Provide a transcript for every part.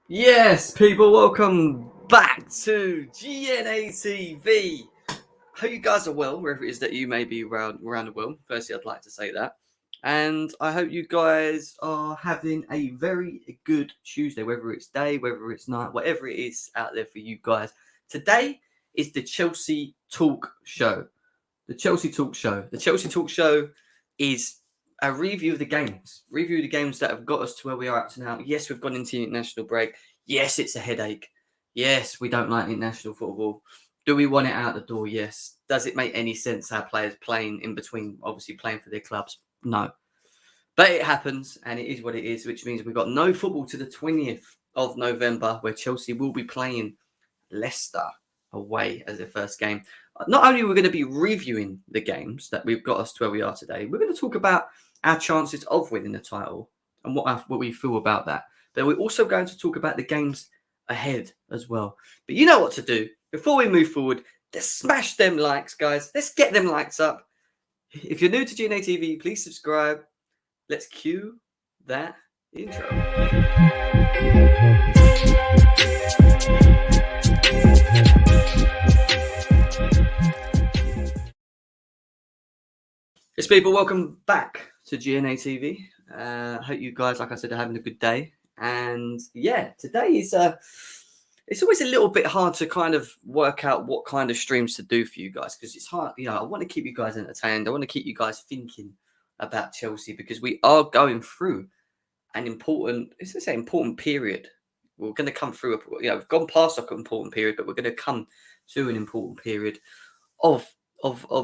Yes, people, welcome back to GNA TV. Hope you guys are well, wherever it is that you may be around the world. Firstly, I'd like to say that. And I hope you guys are having a very good Tuesday, whether it's day, whether it's night, whatever it is out there for you guys. Today is the Chelsea Talk Show. The Chelsea Talk Show. The Chelsea Talk Show is a review of the games that have got us to where we are up to now. Yes, we've gone into the international break. Yes, it's a headache. Yes, we don't like international football. Do we want it out the door? Yes. Does it make any sense our players playing in between, obviously playing for their clubs? No. But it happens, and it is what it is, which means we've got no football to the 20th of November, where Chelsea will be playing Leicester away as their first game. Not only are we going to be reviewing the games that we've got us to where we are today, we're going to talk about our chances of winning the title and what we feel about that. But we're also going to talk about the games ahead as well. But you know what to do. Before we move forward, let's smash them likes, guys. Let's get them likes up. If you're new to GNA TV, please subscribe. Let's cue that intro. Yes, people, welcome back to GNA TV. Hope you guys, like I said, are having a good day. And yeah, today is it's always a little bit hard to kind of work out what kind of streams to do for you guys, because it's hard. I want to keep you guys entertained. I want to keep you guys thinking about Chelsea, because we are going through an important period. We're going to come through, we've gone past an important period, but we're going to come to an important period of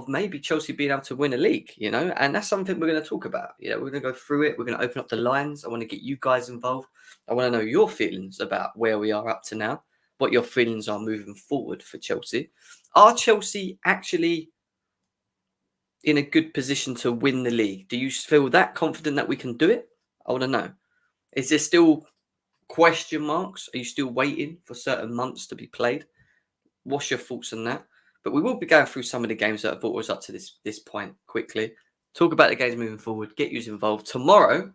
maybe Chelsea being able to win a league, and that's something we're going to talk about. We're going to go through it. We're going to open up the lines. I want to get you guys involved. I want to know your feelings about where we are up to now, what your feelings are moving forward for Chelsea. Are Chelsea actually in a good position to win the league? Do you feel that confident that we can do it? I want to know. Is there still question marks? Are you still waiting for certain months to be played? What's your thoughts on that? But we will be going through some of the games that have brought us up to this point quickly. Talk about the games moving forward. Get you involved. Tomorrow,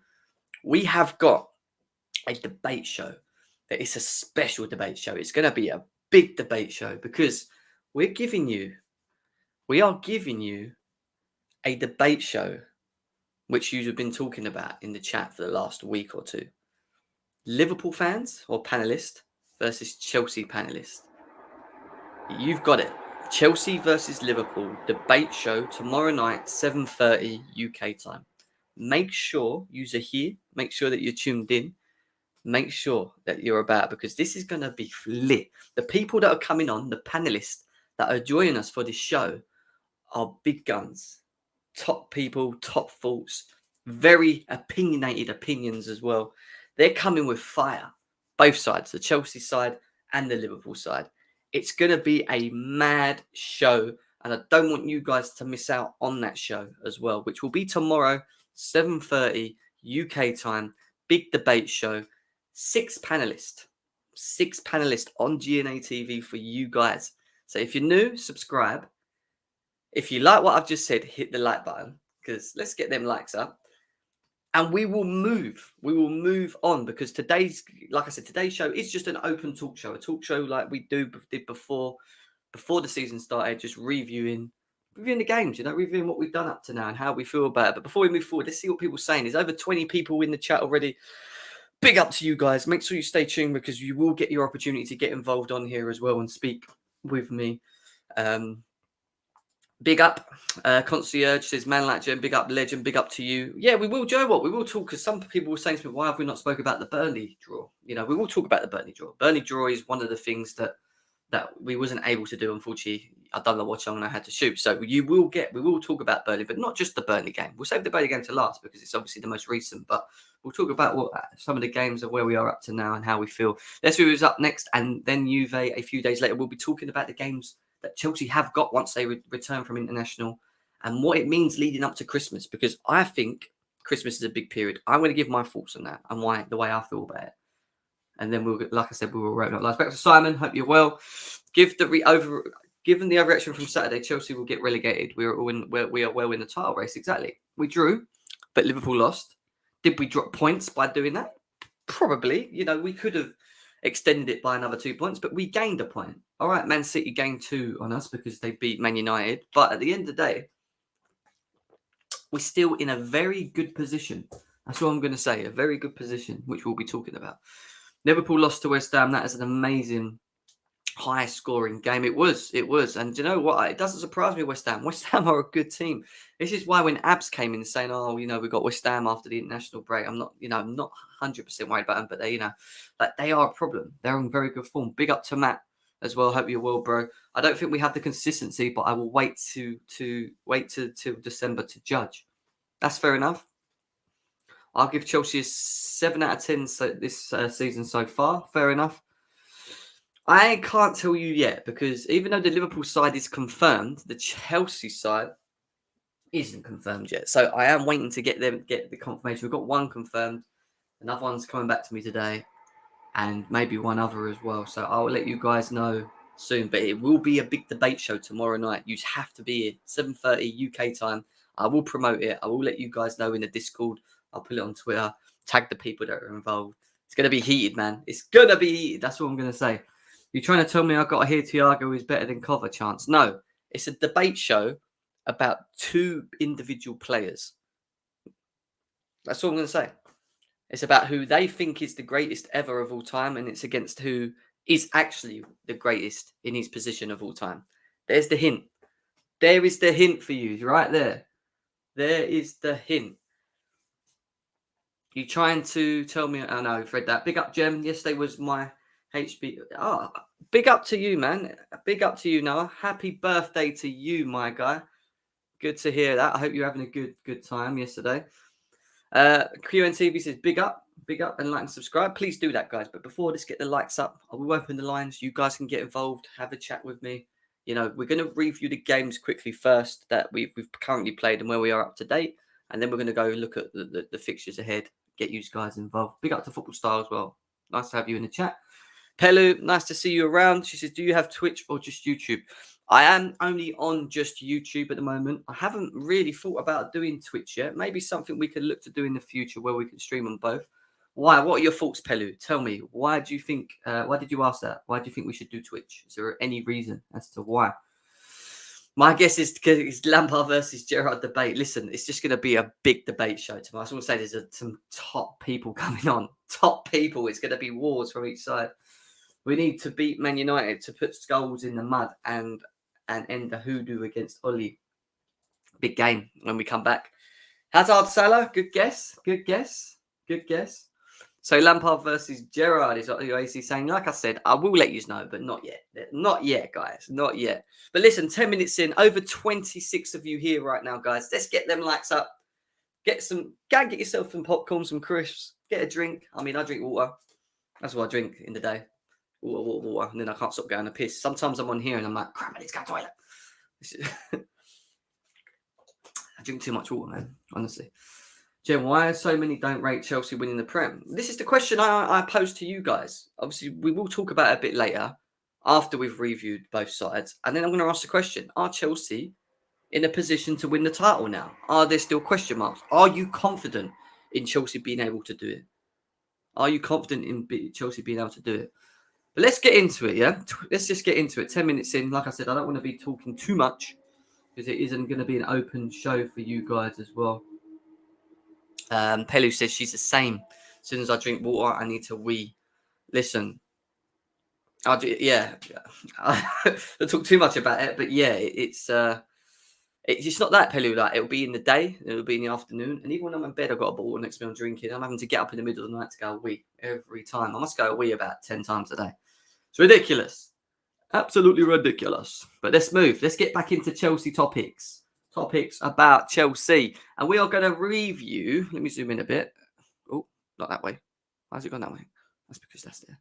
we have got a debate show. It's a special debate show. It's going to be a big debate show, because we are giving you a debate show which you've been talking about in the chat for the last week or two. Liverpool fans or panelists versus Chelsea panelists. You've got it. Chelsea versus Liverpool debate show tomorrow night, 7:30 UK time. Make sure you're here. Make sure that you're tuned in. Make sure that you're about, because this is going to be lit. The people that are coming on, the panelists that are joining us for this show, are big guns. Top people, top thoughts, very opinionated opinions as well. They're coming with fire. Both sides, the Chelsea side and the Liverpool side. It's going to be a mad show, and I don't want you guys to miss out on that show as well, which will be tomorrow, 7:30 UK time. Big debate show. 6 panelists on GNA TV for you guys. So if you're new, subscribe. If you like what I've just said, hit the like button, because let's get them likes up. And we will move on, because today's show is just an open talk show, a talk show like we did before the season started, just reviewing the games, reviewing what we've done up to now and how we feel about it. But before we move forward, let's see what people are saying. There's over 20 people in the chat already. Big up to you guys. Make sure you stay tuned, because you will get your opportunity to get involved on here as well and speak with me. Big up, Concierge says, man like Jen, big up, legend, big up to you. Yeah, we will, Joe. What we will talk, because some people were saying to me, why have we not spoke about the Burnley draw? We will talk about the Burnley draw. Burnley draw is one of the things that we wasn't able to do. Unfortunately, I don't know what long I had to shoot. So we will talk about Burnley, but not just the Burnley game. We'll save the Burnley game to last, because it's obviously the most recent. But we'll talk about what some of the games of where we are up to now and how we feel. Let's see who's up next, and then Juve a few days later. We'll be talking about the games that Chelsea have got once they return from international, and what it means leading up to Christmas, because I think Christmas is a big period. I'm going to give my thoughts on that and the way I feel about it. And then like I said, we will wrap up. Back to Simon. Hope you're well. Given the overreaction from Saturday, Chelsea will get relegated. We are well in the title race. Exactly. We drew, but Liverpool lost. Did we drop points by doing that? Probably. We could have. extended it by another 2 points, but we gained a point. All right, Man City gained 2 on us because they beat Man United. But at the end of the day, we're still in a very good position. That's what I'm going to say. A very good position, which we'll be talking about. Liverpool lost to West Ham. That is an amazing, high-scoring game. It was. And do you know what? It doesn't surprise me, West Ham. West Ham are a good team. This is why when Abs came in saying, "Oh, we got West Ham after the international break," I'm not 100% worried about them, but they are a problem. They're in very good form. Big up to Matt as well. Hope you're well, bro. I don't think we have the consistency, but I will wait till December to judge. That's fair enough. I'll give Chelsea a 7 out of 10 this season so far. Fair enough. I can't tell you yet because even though the Liverpool side is confirmed, the Chelsea side isn't confirmed yet. So I am waiting to get the confirmation. We've got one confirmed. Another one's coming back to me today. And maybe one other as well. So I'll let you guys know soon. But it will be a big debate show tomorrow night. You have to be here. 7:30 UK time. I will promote it. I will let you guys know in the Discord. I'll put it on Twitter. Tag the people that are involved. It's going to be heated, man. It's going to be heated. That's what I'm going to say. You're trying to tell me I've got to hear Thiago is better than Kovacic? No. It's a debate show about 2 individual players. That's all I'm going to say. It's about who they think is the greatest ever of all time, and it's against who is actually the greatest in his position of all time. There's the hint. There is the hint for you, right there. There is the hint. You trying to tell me? Oh no, I've read that. Big up, Jem. Yesterday was my HB. Oh, big up to you, man. Big up to you, Noah. Happy birthday to you, my guy. Good to hear that. I hope you're having a good time yesterday. QNTV says big up and like and subscribe. Please do that, guys. But before let's get the likes up. I will open the lines. You guys can get involved, have a chat with me. We're going to review the games quickly first that we've currently played and where we are up to date, and then we're going to go look at the fixtures ahead. Get you guys involved. Big up to Football Star as well. Nice to have you in the chat. Pelu, nice to see you around. She says, do you have Twitch or just YouTube? I am only on just YouTube at the moment. I haven't really thought about doing Twitch yet. Maybe something we could look to do in the future where we can stream on both. Why? What are your thoughts, Pelu? Tell me. Why do you think? Why did you ask that? Why do you think we should do Twitch? Is there any reason as to why? My guess is because it's Lampard versus Gerard debate. Listen, it's just going to be a big debate show tomorrow. I just want to say there's some top people coming on. Top people. It's going to be wars from each side. We need to beat Man United to put skulls in the mud and end the hoodoo against Oli. Big game when we come back. Hazard Salah, good guess. So Lampard versus Gerard is what you're basically saying. Like I said, I will let you know, but not yet. Not yet, guys. Not yet. But listen, 10 minutes in, over 26 of you here right now, guys. Let's get them likes up. Go and get yourself some popcorn, some crisps. Get a drink. I mean, I drink water. That's what I drink in the day. Water. And then I can't stop going to piss. Sometimes I'm on here and I'm like, crap, I need to go to the toilet. I drink too much water, man. Honestly. Jen, why so many don't rate Chelsea winning the Prem? This is the question I posed to you guys. Obviously, we will talk about it a bit later after we've reviewed both sides. And then I'm going to ask the question, are Chelsea in a position to win the title now? Are there still question marks? Are you confident in Chelsea being able to do it? Are you confident in Chelsea being able to do it? But let's get into it, yeah? Let's just get into it. 10 minutes in. Like I said, I don't want to be talking too much because it isn't going to be an open show for you guys as well. Pelu says she's the same. As soon as I drink water, I need to wee. Listen, I'll do. Yeah, I don't talk too much about it, but yeah, it's not that, Pelu. Like it'll be in the day, it'll be in the afternoon, and even when I'm in bed, I've got a bottle next to me. I'm drinking. I'm having to get up in the middle of the night to go wee every time. I must go wee about 10 times a day. It's ridiculous, absolutely ridiculous. But let's move. Let's get back into Chelsea topics. Topics about Chelsea, and we are going to review. Let me zoom in a bit. Oh, not that way. Why has it gone that way? That's because that's there.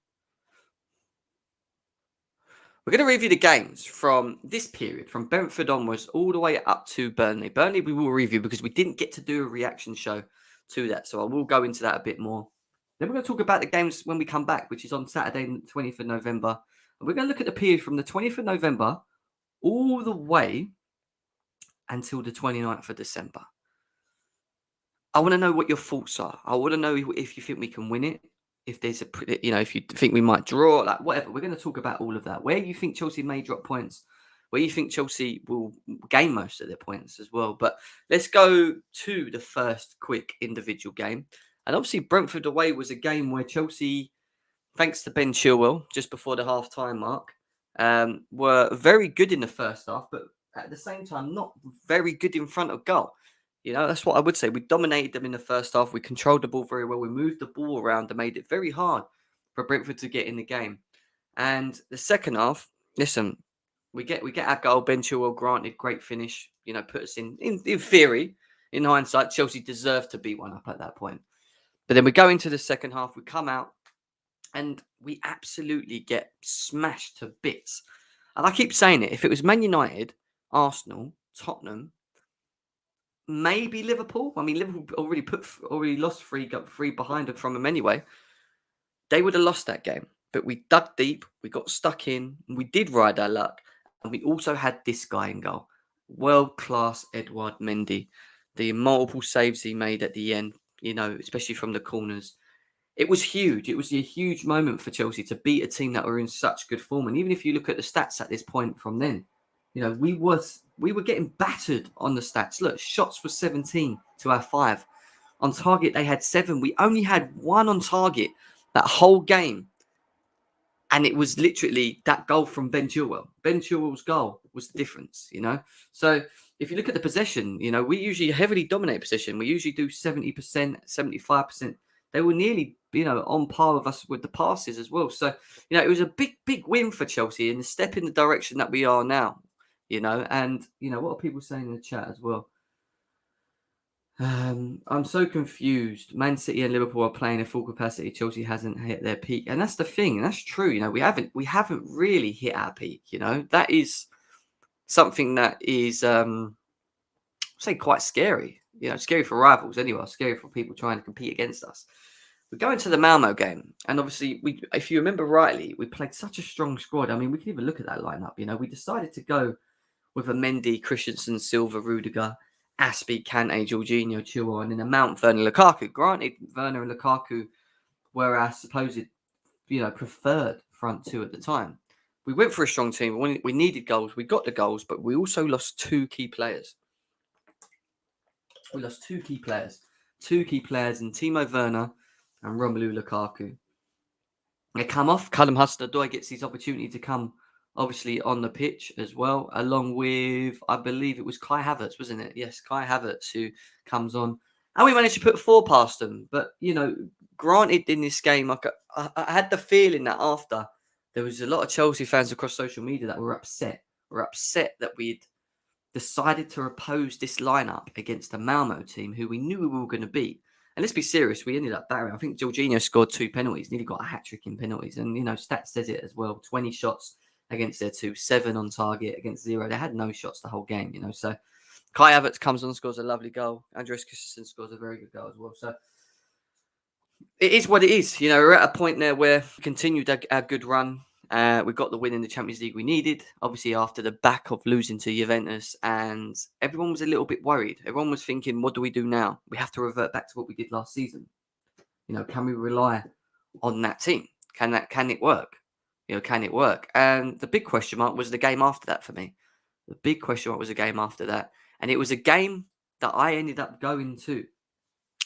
We're going to review the games from this period, from Brentford onwards, all the way up to Burnley. Burnley we will review because we didn't get to do a reaction show to that, so I will go into that a bit more. Then we're going to talk about the games when we come back, which is on Saturday, 20th of November. And we're going to look at the period from the 20th of November all the way until the 29th of December. I want to know what your thoughts are. I want to know if you think we can win it. if there's if you think we might draw, like whatever, we're going to talk about all of that. Where you think Chelsea may drop points, where you think Chelsea will gain most of their points as well. But let's go to the first quick individual game. And obviously Brentford away was a game where Chelsea, thanks to Ben Chilwell, just before the half-time mark, were very good in the first half, but at the same time, not very good in front of goal. That's what I would say. We dominated them in the first half. We controlled the ball very well. We moved the ball around and made it very hard for Brentford to get in the game. And the second half, listen, we get our goal. Ben Chilwell, granted, great finish. Put us in theory, in hindsight, Chelsea deserved to be one up at that point. But then we go into the second half. We come out and we absolutely get smashed to bits. And I keep saying it. If it was Man United, Arsenal, Tottenham, maybe Liverpool. I mean, Liverpool already lost three behind from them anyway. They would have lost that game. But we dug deep. We got stuck in. We did ride our luck. And we also had this guy in goal. World-class Edouard Mendy. The multiple saves he made at the end, especially from the corners. It was huge. It was a huge moment for Chelsea to beat a team that were in such good form. And even if you look at the stats at this point from then, we were getting battered on the stats. Look, shots were 17 to our 5. On target, they had 7. We only had 1 on target that whole game. And it was literally that goal from Ben Chilwell. Ben Chilwell's goal was the difference, So if you look at the possession, we usually heavily dominate possession. We usually do 70%, 75%. They were nearly, on par with us with the passes as well. So, it was a big, big win for Chelsea and a step in the direction that we are now, And, what are people saying in the chat as well? I'm so confused. Man City and Liverpool are playing at full capacity. Chelsea hasn't hit their peak. And that's the thing. And that's true. We haven't really hit our peak, That is something that is, say, quite scary. Scary for rivals anyway. Scary for people trying to compete against us. We go into the Malmo game, and obviously, if you remember rightly, we played such a strong squad. I mean, we can even look at that lineup. We decided to go with a Mendy, Christensen, Silva, Rudiger, Aspie, Kante, Jorginho, Chilwell, and then a Mount, Werner, Lukaku. Granted, Werner and Lukaku were our supposed, preferred front two at the time. We went for a strong team. We needed goals. We got the goals, but we also lost 2 key players. We lost 2 key players. 2 key players in Timo Werner and Romelu Lukaku. They come off. Callum Hudson-Odoi gets his opportunity to come, obviously, on the pitch as well, along with, I believe it was Kai Havertz, wasn't it? Yes, Kai Havertz, who comes on. And we managed to put 4 past them. But, granted, in this game, I had the feeling that after, there was a lot of Chelsea fans across social media that were upset. That we'd decided to oppose this lineup against a Malmo team who we knew we were going to beat. And let's be serious, we ended up battering. I think Jorginho scored 2 penalties, nearly got a hat-trick in penalties. And, stats says it as well. 20 shots against their 2, 7 on target against 0. They had no shots the whole game, So Kai Havertz comes on, scores a lovely goal. Andreas Christensen scores a very good goal as well. So it is what it is. We're at a point there where we continued our good run. We got the win in the Champions League we needed, obviously after the back of losing to Juventus, and everyone was a little bit worried. Everyone was thinking, what do we do now? We have to revert back to what we did last season. Can we rely on that team? Can it work? Can it work? And the big question mark was the game after that for me. The big question mark was the game after that. And it was a game that I ended up going to.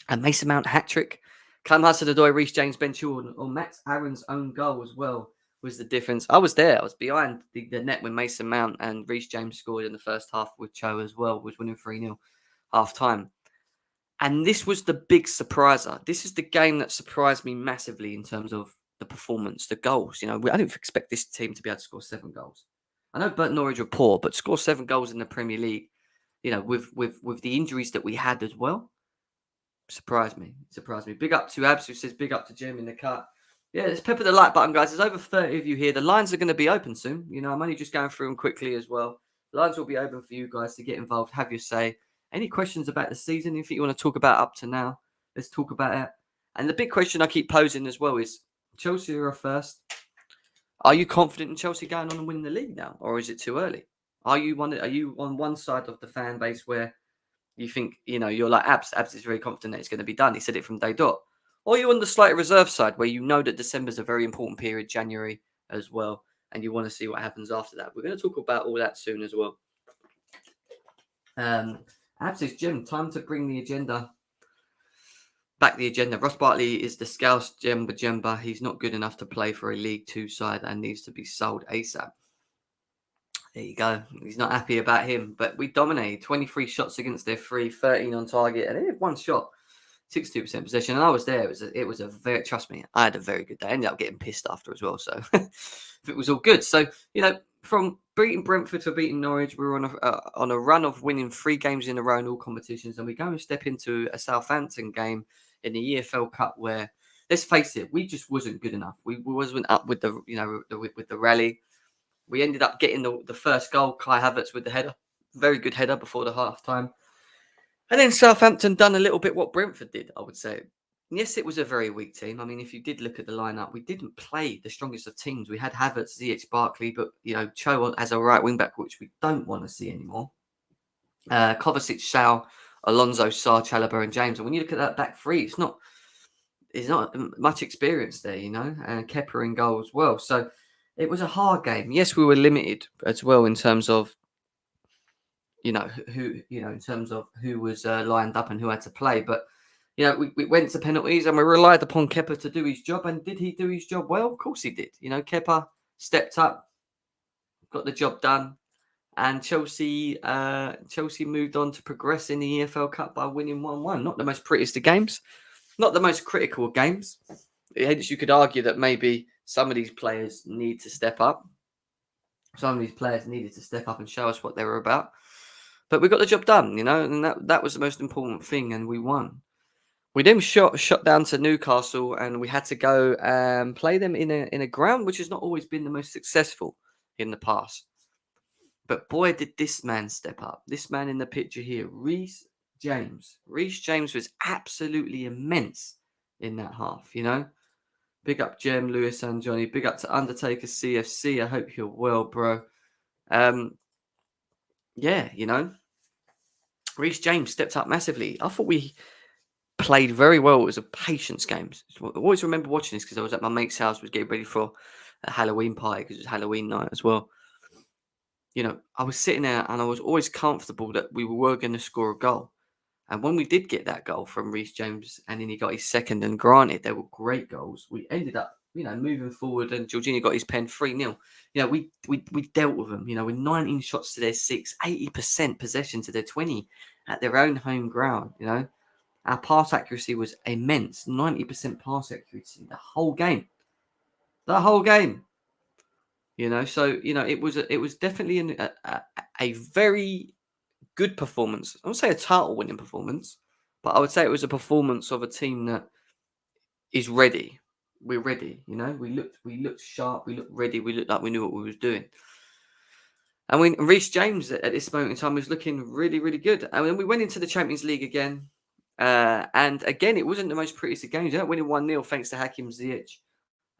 And Mason Mount hat-trick. Callum Hudson-Odoi, Reece James, Ben Chilwell, or Max Aaron's own goal as well was the difference. I was there. I was behind the net when Mason Mount and Reece James scored in the first half with Cho as well, was winning 3-0 half-time. And this was the big surpriser. This is the game that surprised me massively in terms of the performance, the goals. I didn't expect this team to be able to score 7 goals. I know Burton Norwich were poor, but score 7 goals in the Premier League, with the injuries that we had as well, surprised me. Big up to Abs, who says big up to Jim in the cut. Yeah, let's pepper the like button, guys. There's over 30 of you here. The lines are going to be open soon. I'm only just going through them quickly as well. The lines will be open for you guys to get involved, have your say. Any questions about the season, anything you want to talk about up to now, let's talk about it. And the big question I keep posing as well is, Chelsea are first. Are you confident in Chelsea going on and winning the league now? Or is it too early? Are you on one side of the fan base where you think, you're like Abs is very confident that it's going to be done. He said it from day dot. Or you're on the slight reserve side where you know that December's a very important period, January as well, and you want to see what happens after that. We're going to talk about all that soon as well. Abs Jim, time to bring the agenda back. The agenda. Ross Barkley is the Scouse Jemba. He's not good enough to play for a League Two side and needs to be sold ASAP. There you go. He's not happy about him, but we dominated. 23 shots against their 13 on target, and they had one shot. 62% possession, and I was there. It was a very, trust me, I had a very good day. I ended up getting pissed after as well, so it was all good. So, from beating Brentford to beating Norwich, we were on a run of winning 3 games in a row in all competitions, and we go and step into a Southampton game in the EFL Cup where, let's face it, we just wasn't good enough. We wasn't up with the with the rally. We ended up getting the first goal, Kai Havertz with the header, very good header before the half time. And then Southampton done a little bit what Brentford did, I would say. Yes, it was a very weak team. I mean, if you did look at the lineup, we didn't play the strongest of teams. We had Havertz, ZH, Barkley, but, Cho as a right wing-back, which we don't want to see anymore. Kovacic, Shaw, Alonso, Sarr, Chalobah and James. And when you look at that back three, it's not much experience there, and Kepa in goal as well. So it was a hard game. Yes, we were limited as well in terms of in terms of who was lined up and who had to play. But, we went to penalties and we relied upon Kepa to do his job. And did he do his job well? Of course he did. Kepa stepped up, got the job done. And Chelsea moved on to progress in the EFL Cup by winning 1-1. Not the most prettiest of games, not the most critical of games. Hence, you could argue that maybe some of these players need to step up. Some of these players needed to step up and show us what they were about. But we got the job done, and that was the most important thing, and we won. We then shot down to Newcastle, and we had to go and play them in a ground which has not always been the most successful in the past. But boy, did this man step up. This man in the picture here, Reece James. Reece James was absolutely immense in that half, Big up Jem, Lewis and Johnny. Big up to Undertaker CFC. I hope you're well, bro. Reece James stepped up massively. I thought we played very well. It was a patience game. I always remember watching this because I was at my mate's house, was getting ready for a Halloween party because it was Halloween night as well. I was sitting there and I was always comfortable that we were going to score a goal. And when we did get that goal from Reece James and then he got his second, and granted, they were great goals, we ended up, moving forward, and Jorginho got his pen 3-0. We dealt with them, with 19 shots to their 6, 80% possession to their 20 at their own home ground, Our pass accuracy was immense, 90% pass accuracy the whole game. So it was definitely a very good performance. I wouldn't say a title-winning performance, but I would say it was a performance of a team that is ready. We're ready, We looked sharp. We looked ready. We looked like we knew what we was doing. And when Reece James at this moment in time was looking really, really good. And then we went into the Champions League again. And again, it wasn't the most prettiest of games. Winning 1-0 thanks to Hakim Ziyech.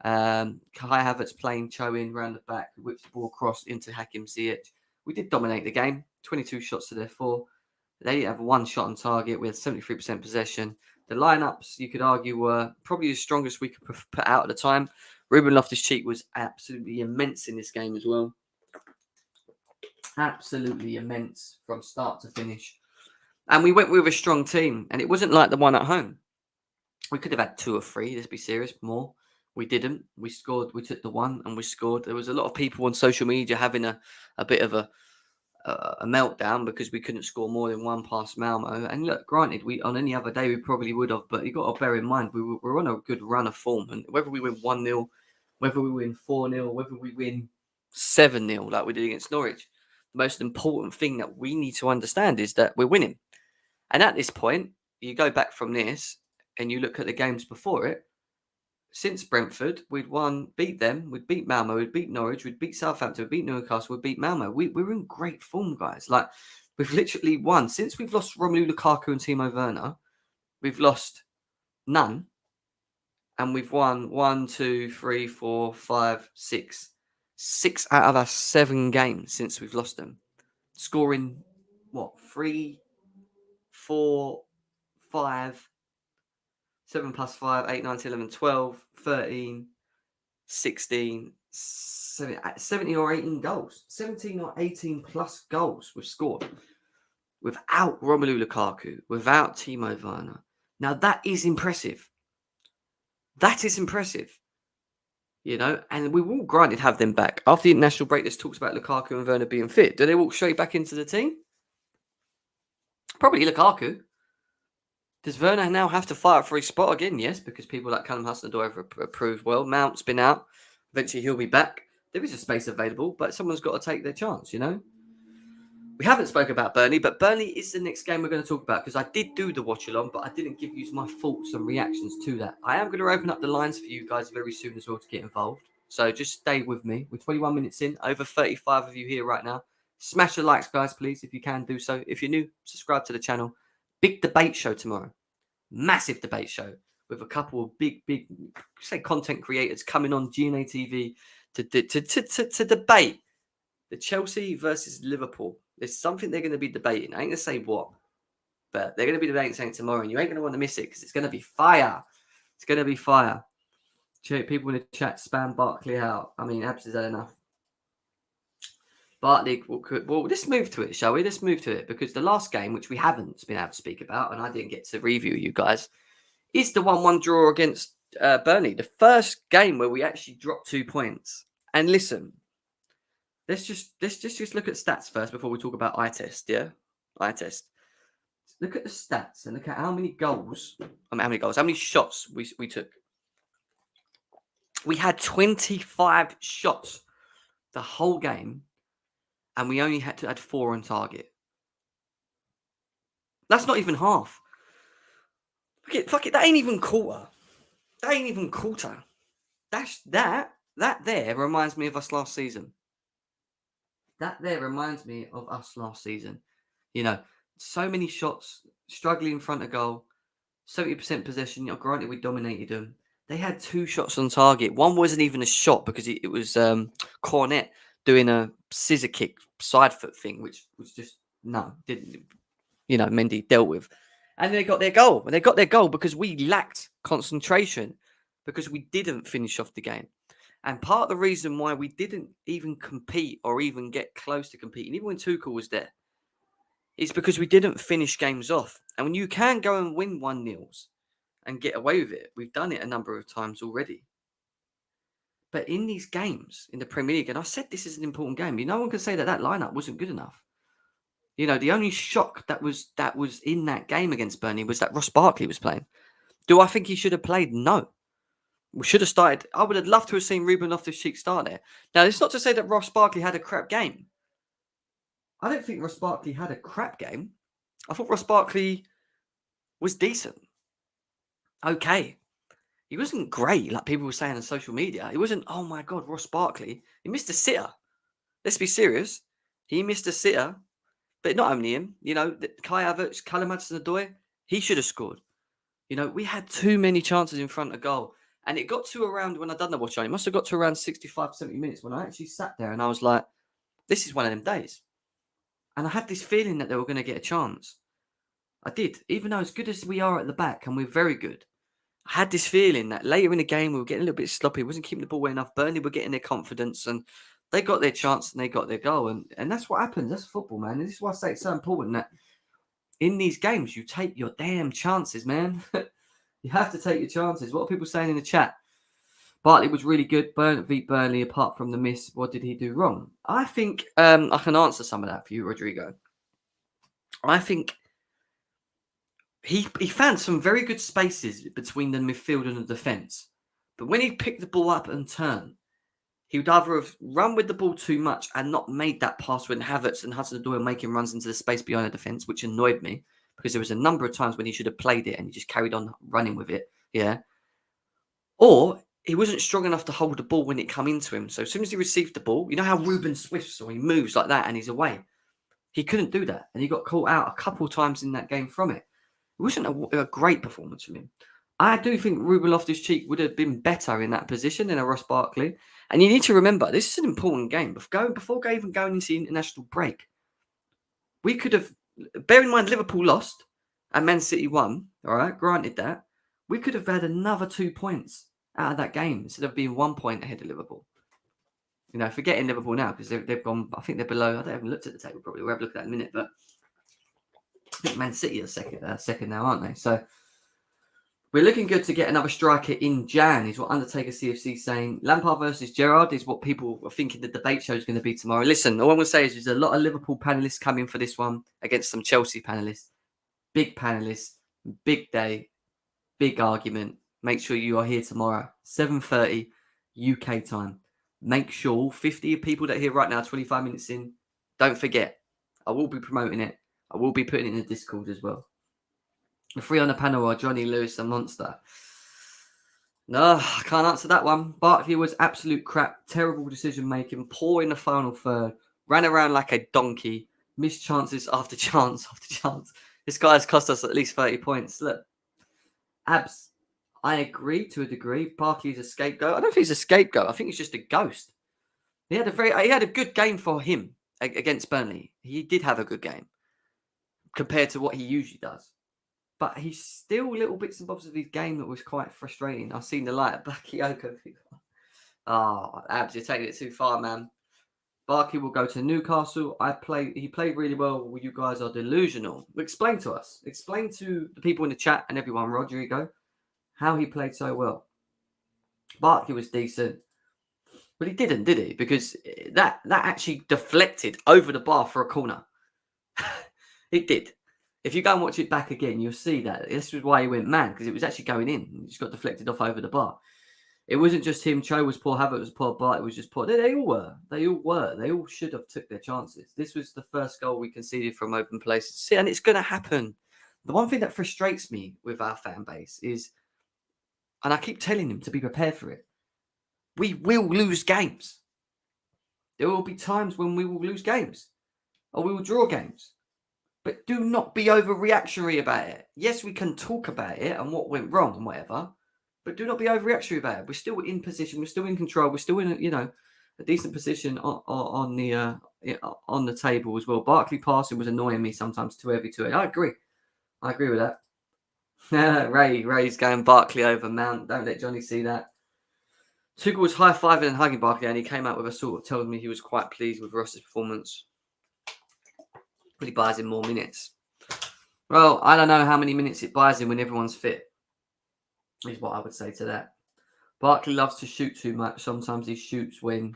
Kai Havertz playing Cho in round the back, whipped the ball across into Hakim Ziyech. We did dominate the game, 22 shots to their 4. They didn't have one shot on target. We had 73% possession. The lineups, you could argue, were probably the strongest we could put out at the time. Ruben Loftus-Cheek was absolutely immense in this game as well. Absolutely immense from start to finish. And we went with a strong team, and it wasn't like the one at home. We could have had 2 or 3, let's be serious, more. We didn't. We scored. We took the 1 and we scored. There was a lot of people on social media having a bit of a meltdown because we couldn't score more than 1 past Malmo. And look, granted, on any other day we probably would have, but you got to bear in mind we're on a good run of form, and whether we win 1-0, whether we win 4-0, whether we win 7-0 like we did against Norwich, the most important thing that we need to understand is that we're winning. And at this point, you go back from this and you look at the games before it. Since Brentford, we'd beat them, we'd beat Malmo, we'd beat Norwich, we'd beat Southampton, we'd beat Newcastle, we'd beat Malmo. We're in great form, guys. Like, we've literally won. Since we've lost Romelu Lukaku and Timo Werner, we've lost none. And we've won 1, 2, 3, 4, 5, 6. 6 out of our 7 games since we've lost them. Scoring, 3, 4, 5, 7 plus 5, 8, 9, 10, 11, 12, 13, 16, 17 or 18 goals. 17 or 18 plus goals we've scored without Romelu Lukaku, without Timo Werner. Now, that is impressive. That is impressive. You know, and we will, granted, have them back. After the international break, there's talks about Lukaku and Werner being fit. Do they walk straight back into the team? Probably Lukaku. Does Werner now have to fight for his spot again? Yes, because people like Callum Hudson-Odoi have approved well. Mount's been out. Eventually, he'll be back. There is a space available, but someone's got to take their chance, you know? We haven't spoken about Burnley, but Burnley is the next game we're going to talk about because I did do the watch-along, but I didn't give you my thoughts and reactions to that. I am going to open up the lines for you guys very soon as well to get involved. So just stay with me. We're 21 minutes in, over 35 of you here right now. Smash the likes, guys, please, if you can do so. If you're new, subscribe to the channel. Big debate show tomorrow. Massive debate show with a couple of big, content creators coming on GNA TV to debate the Chelsea versus Liverpool. There's something they're going to be debating. I ain't going to say what, but they're going to be debating something tomorrow, and you ain't going to want to miss it because it's going to be fire. It's going to be fire. People in the chat spam Barkley out. I mean, Abs, is that enough? Bartley, well, let's move to it, shall we? Let's move to it because the last game, which we haven't been able to speak about, and I didn't get to review you guys, is the 1-1 draw against Burnley. The first game where we actually dropped 2 points. And listen, let's just look at stats first before we talk about eye test. Yeah, eye test. Look at the stats and look at how many shots we took. We had 25 shots the whole game, and we only had to add 4 on target. That's not even half. Fuck it. That ain't even quarter. That there reminds me of us last season. You know, so many shots, struggling in front of goal, 70% possession. You know, granted, we dominated them. They had 2 shots on target. One wasn't even a shot because it was Cornet doing a scissor kick side foot thing, which was just, didn't, Mendy dealt with. And they got their goal. And they got their goal because we lacked concentration, because we didn't finish off the game. And part of the reason why we didn't even compete or even get close to competing, even when Tuchel was there, is because we didn't finish games off. And when you can go and win 1-0s and get away with it, we've done it a number of times already. But in these games, in the Premier League, and I said this is an important game, no one can say that lineup wasn't good enough. You know, the only shock that was in that game against Burnley was that Ross Barkley was playing. Do I think he should have played? No. We should have started. I would have loved to have seen Ruben Loftus-Cheek start there. Now, it's not to say that Ross Barkley had a crap game. I don't think Ross Barkley had a crap game. I thought Ross Barkley was decent. Okay. He wasn't great, like people were saying on social media. He wasn't, oh my God, Ross Barkley. He missed a sitter. Let's be serious. He missed a sitter. But not only him, Kai Havertz, Callum Hudson-Odoi, he should have scored. We had too many chances in front of goal. And it got to around, when I done the watch on, it must have got to around 65, 70 minutes when I actually sat there and I was like, this is one of them days. And I had this feeling that they were going to get a chance. I did. Even though as good as we are at the back, and we're very good, I had this feeling that later in the game we were getting a little bit sloppy. We wasn't keeping the ball well enough. Burnley were getting their confidence and they got their chance and they got their goal. And that's what happens. That's football, man. And this is why I say it's so important that in these games, you take your damn chances, man. You have to take your chances. What are people saying in the chat? Bartley was really good. Beat Burnley, apart from the miss. What did he do wrong? I think I can answer some of that for you, Rodrigo. I think he found some very good spaces between the midfield and the defence. But when he picked the ball up and turned, he would either have run with the ball too much and not made that pass when Havertz and Hudson-Odoi were making runs into the space behind the defence, which annoyed me because there was a number of times when he should have played it and he just carried on running with it. Yeah. Or he wasn't strong enough to hold the ball when it come into him. So as soon as he received the ball, you know how Ruben swifts or he moves like that and he's away. He couldn't do that. And he got caught out a couple of times in that game from it. It wasn't a great performance from him. I do think Ruben Loftus-Cheek would have been better in that position than a Ross Barkley. And you need to remember, this is an important game. Before even going into the international break, we could have, bear in mind Liverpool lost and Man City won, all right, granted that. We could have had another 2 points out of that game instead of being 1 point ahead of Liverpool. Forgetting Liverpool now because they've gone. I think they're below. I haven't looked at the table probably. We'll have a look at that in a minute. But I think Man City are second now, aren't they? So we're looking good to get another striker in Jan, is what Undertaker CFC is saying. Lampard versus Gerard is what people are thinking the debate show is going to be tomorrow. Listen, all I'm going to say is there's a lot of Liverpool panellists coming for this one against some Chelsea panellists. Big panellists, big day, big argument. Make sure you are here tomorrow, 7:30 UK time. Make sure all 50 people that are here right now, 25 minutes in, don't forget. I will be promoting it. I will be putting it in the Discord as well. The three on the panel are Johnny, Lewis, and Monster. No, I can't answer that one. Barkley was absolute crap. Terrible decision making. Poor in the final third. Ran around like a donkey. Missed chances after chance after chance. This guy has cost us at least 30 points. Look, Abs, I agree to a degree. Barkley's a scapegoat. I don't think he's a scapegoat. I think he's just a ghost. He had a good game for him against Burnley. He did have a good game compared to what he usually does. But he's still little bits and bobs of his game that was quite frustrating. I've seen the light of Bakayoko. Abs, you're taking it too far, man. Barkley will go to Newcastle. He played really well. You guys are delusional. Explain to us. Explain to the people in the chat and everyone, Rodrigo, how he played so well. Barkley was decent. But he didn't, did he? Because that actually deflected over the bar for a corner. It did. If you go and watch it back again, you'll see that this was why he went mad, because it was actually going in. It just got deflected off over the bar. It wasn't just him. Cho was poor. Havertz was poor. Bart was just poor. They all were. They all should have took their chances. This was the first goal we conceded from open places. See, and it's going to happen. The one thing that frustrates me with our fan base is, and I keep telling them to be prepared for it, we will lose games. There will be times when we will lose games or we will draw games. But do not be overreactionary about it. Yes, we can talk about it and what went wrong and whatever, but do not be overreactionary about it. We're still in position. We're still in control. We're still in a decent position on the table as well. Barkley passing was annoying me sometimes, too heavy to it. I agree with that. Ray's going Barkley over Mount. Don't let Johnny see that. Tuchel was high-fiving and hugging Barkley, and he came out with a sort of telling me he was quite pleased with Ross's performance. But he buys him more minutes. Well, I don't know how many minutes it buys him when everyone's fit, is what I would say to that. Barkley loves to shoot too much. Sometimes he shoots when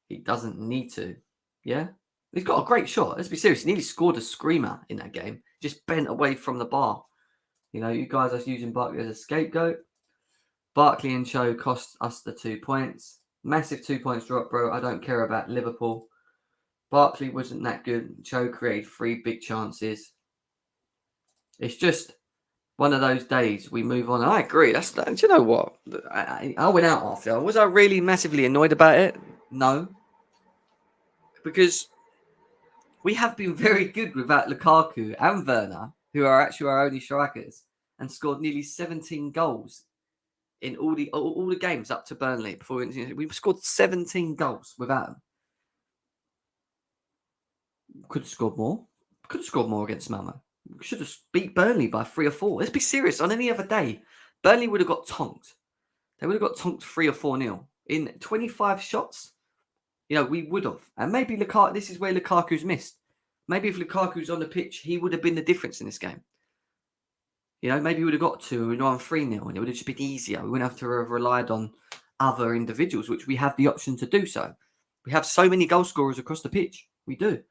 he doesn't need to. Yeah? He's got a great shot. Let's be serious. He nearly scored a screamer in that game. Just bent away from the bar. You guys are using Barkley as a scapegoat. Barkley and Cho cost us the 2 points. Massive 2 points drop, bro. I don't care about Liverpool. Barkley wasn't that good. Cho created 3 big chances. It's just one of those days we move on. I agree. Do you know what? I went out after. Was I really massively annoyed about it? No. Because we have been very good without Lukaku and Werner, who are actually our only strikers, and scored nearly 17 goals in all the games up to Burnley. Before we scored 17 goals without them. Could have scored more. Could have scored more against Malmo. We should have beat Burnley by 3 or 4. Let's be serious. On any other day, Burnley would have got tonked. They would have got tonked 3 or 4-0. In 25 shots, we would have. And maybe Lukaku, this is where Lukaku's missed. Maybe if Lukaku's on the pitch, he would have been the difference in this game. Maybe we would have got 2 and won 3-0, and it would have just been easier. We wouldn't have to have relied on other individuals, which we have the option to do so. We have so many goal scorers across the pitch. We do.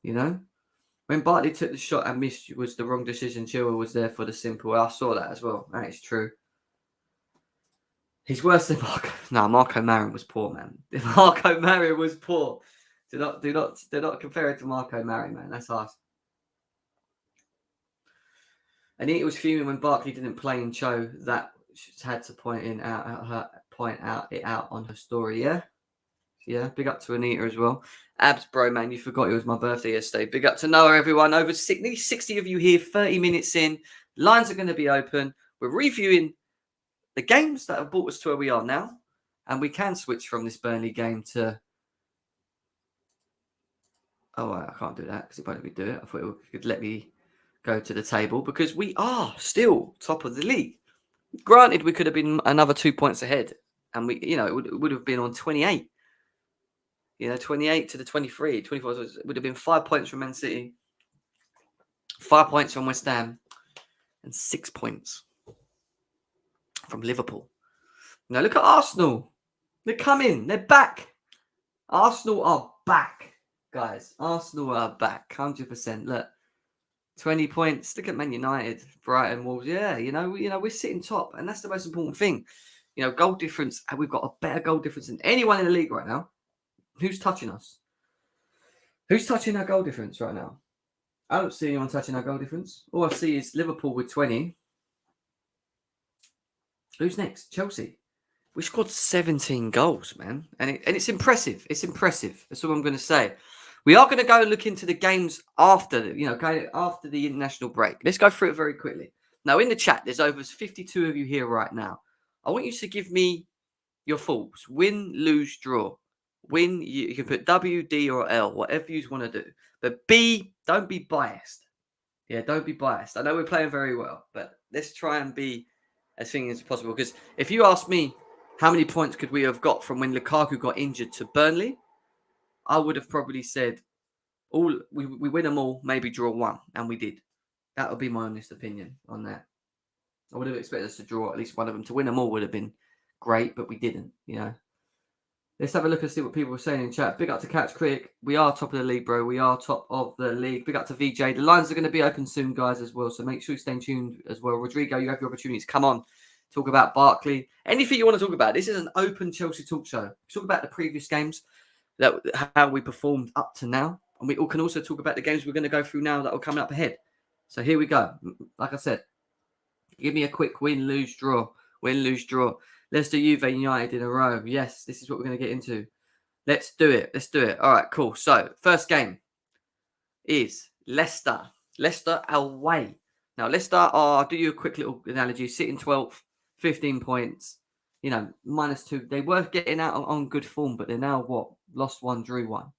When Barkley took the shot and missed was the wrong decision. Chilwell was there for the simple. I saw that as well. That is true. He's worse than Marco. No, Marco Marin was poor, man. Marco Marin was poor. Do not compare it to Marco Marin, man. That's harsh. And it was fuming when Barkley didn't play in Cho. That had to point out it on her story. Yeah. Big up to Anita as well. Abs, bro, man, you forgot it was my birthday yesterday. Big up to Noah, everyone. Over nearly 60 of you here, 30 minutes in. Lines are going to be open. We're reviewing the games that have brought us to where we are now. And we can switch from this Burnley game to... Oh, I can't do that because it won't let me do it. I thought it could let me go to the table because we are still top of the league. Granted, we could have been another 2 points ahead, and it would have been on 28. 28 to the 23, 24 would have been 5 points from Man City, 5 points from West Ham, and 6 points from Liverpool. Now look at Arsenal. They're coming. They're back. Arsenal are back, guys. Arsenal are back, 100%. Look, 20 points. Look at Man United, Brighton, Wolves. Yeah, we're sitting top, and that's the most important thing. Goal difference. And we've got a better goal difference than anyone in the league right now. Who's touching us? Who's touching our goal difference right now? I don't see anyone touching our goal difference. All I see is Liverpool with 20. Who's next? Chelsea. We scored 17 goals, man. And it's impressive. It's impressive. That's all I'm going to say. We are going to go and look into the games after the international break. Let's go through it very quickly. Now, in the chat, there's over 52 of you here right now. I want you to give me your thoughts. Win, lose, draw. Win, you can put W, D, or L, whatever you want to do. But B, don't be biased. Yeah, don't be biased. I know we're playing very well, but let's try and be as thinking as possible. Because if you ask me how many points could we have got from when Lukaku got injured to Burnley, I would have probably said we win them all, maybe draw one, and we did. That would be my honest opinion on that. I would have expected us to draw at least one of them. To win them all would have been great, but we didn't, Let's have a look and see what people were saying in chat. Big up to Catch Critic. We are top of the league, bro. We are top of the league. Big up to VJ. The lines are going to be open soon, guys, as well. So make sure you stay tuned as well. Rodrigo, you have your opportunities. Come on. Talk about Barkley. Anything you want to talk about. This is an open Chelsea talk show. Talk about the previous games, how we performed up to now. And we can also talk about the games we're going to go through now that are coming up ahead. So here we go. Like I said, give me a quick win, lose, draw. Win, lose, draw. Let's do Juve United in a row. Yes, this is what we're going to get into. Let's do it. Let's do it. All right, cool. So, first game is Leicester. Leicester away. Now, Leicester I'll do you a quick little analogy. Sitting 12th, 15 points, -2. They were getting out on good form, but they're now what? Lost one, drew one.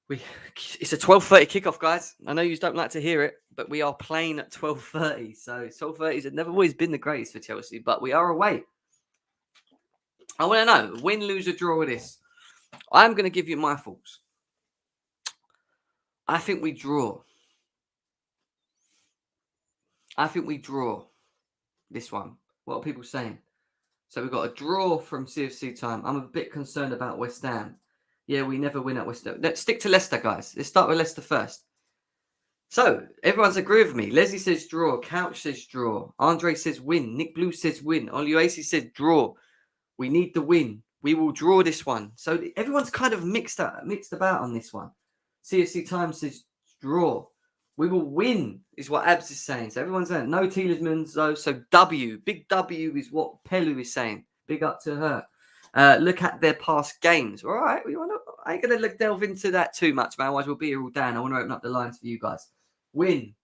It's a 12:30 kickoff, guys. I know you don't like to hear it, but we are playing at 12:30. So 12:30s have never always been the greatest for Chelsea, but we are away. I want to know, win, lose, or draw with this. I'm going to give you my thoughts. I think we draw. I think we draw this one. What are people saying? So we've got a draw from CFC time. I'm a bit concerned about West Ham. Yeah, we never win at West Ham. Let's stick to Leicester, guys. Let's start with Leicester first. So, everyone's agree with me. Leslie says draw. Couch says draw. Andre says win. Nick Blue says win. Oluasi says draw. We need the win. We will draw this one. So, everyone's kind of mixed about on this one. CFC Time says draw. We will win, is what Abs is saying. So, everyone's saying no Tielemans, though. So, W. Big W is what Pelu is saying. Big up to her. Look at their past games. All right. I ain't going to delve into that too much, man. Otherwise, we'll be here all day. And I want to open up the lines for you guys. Win.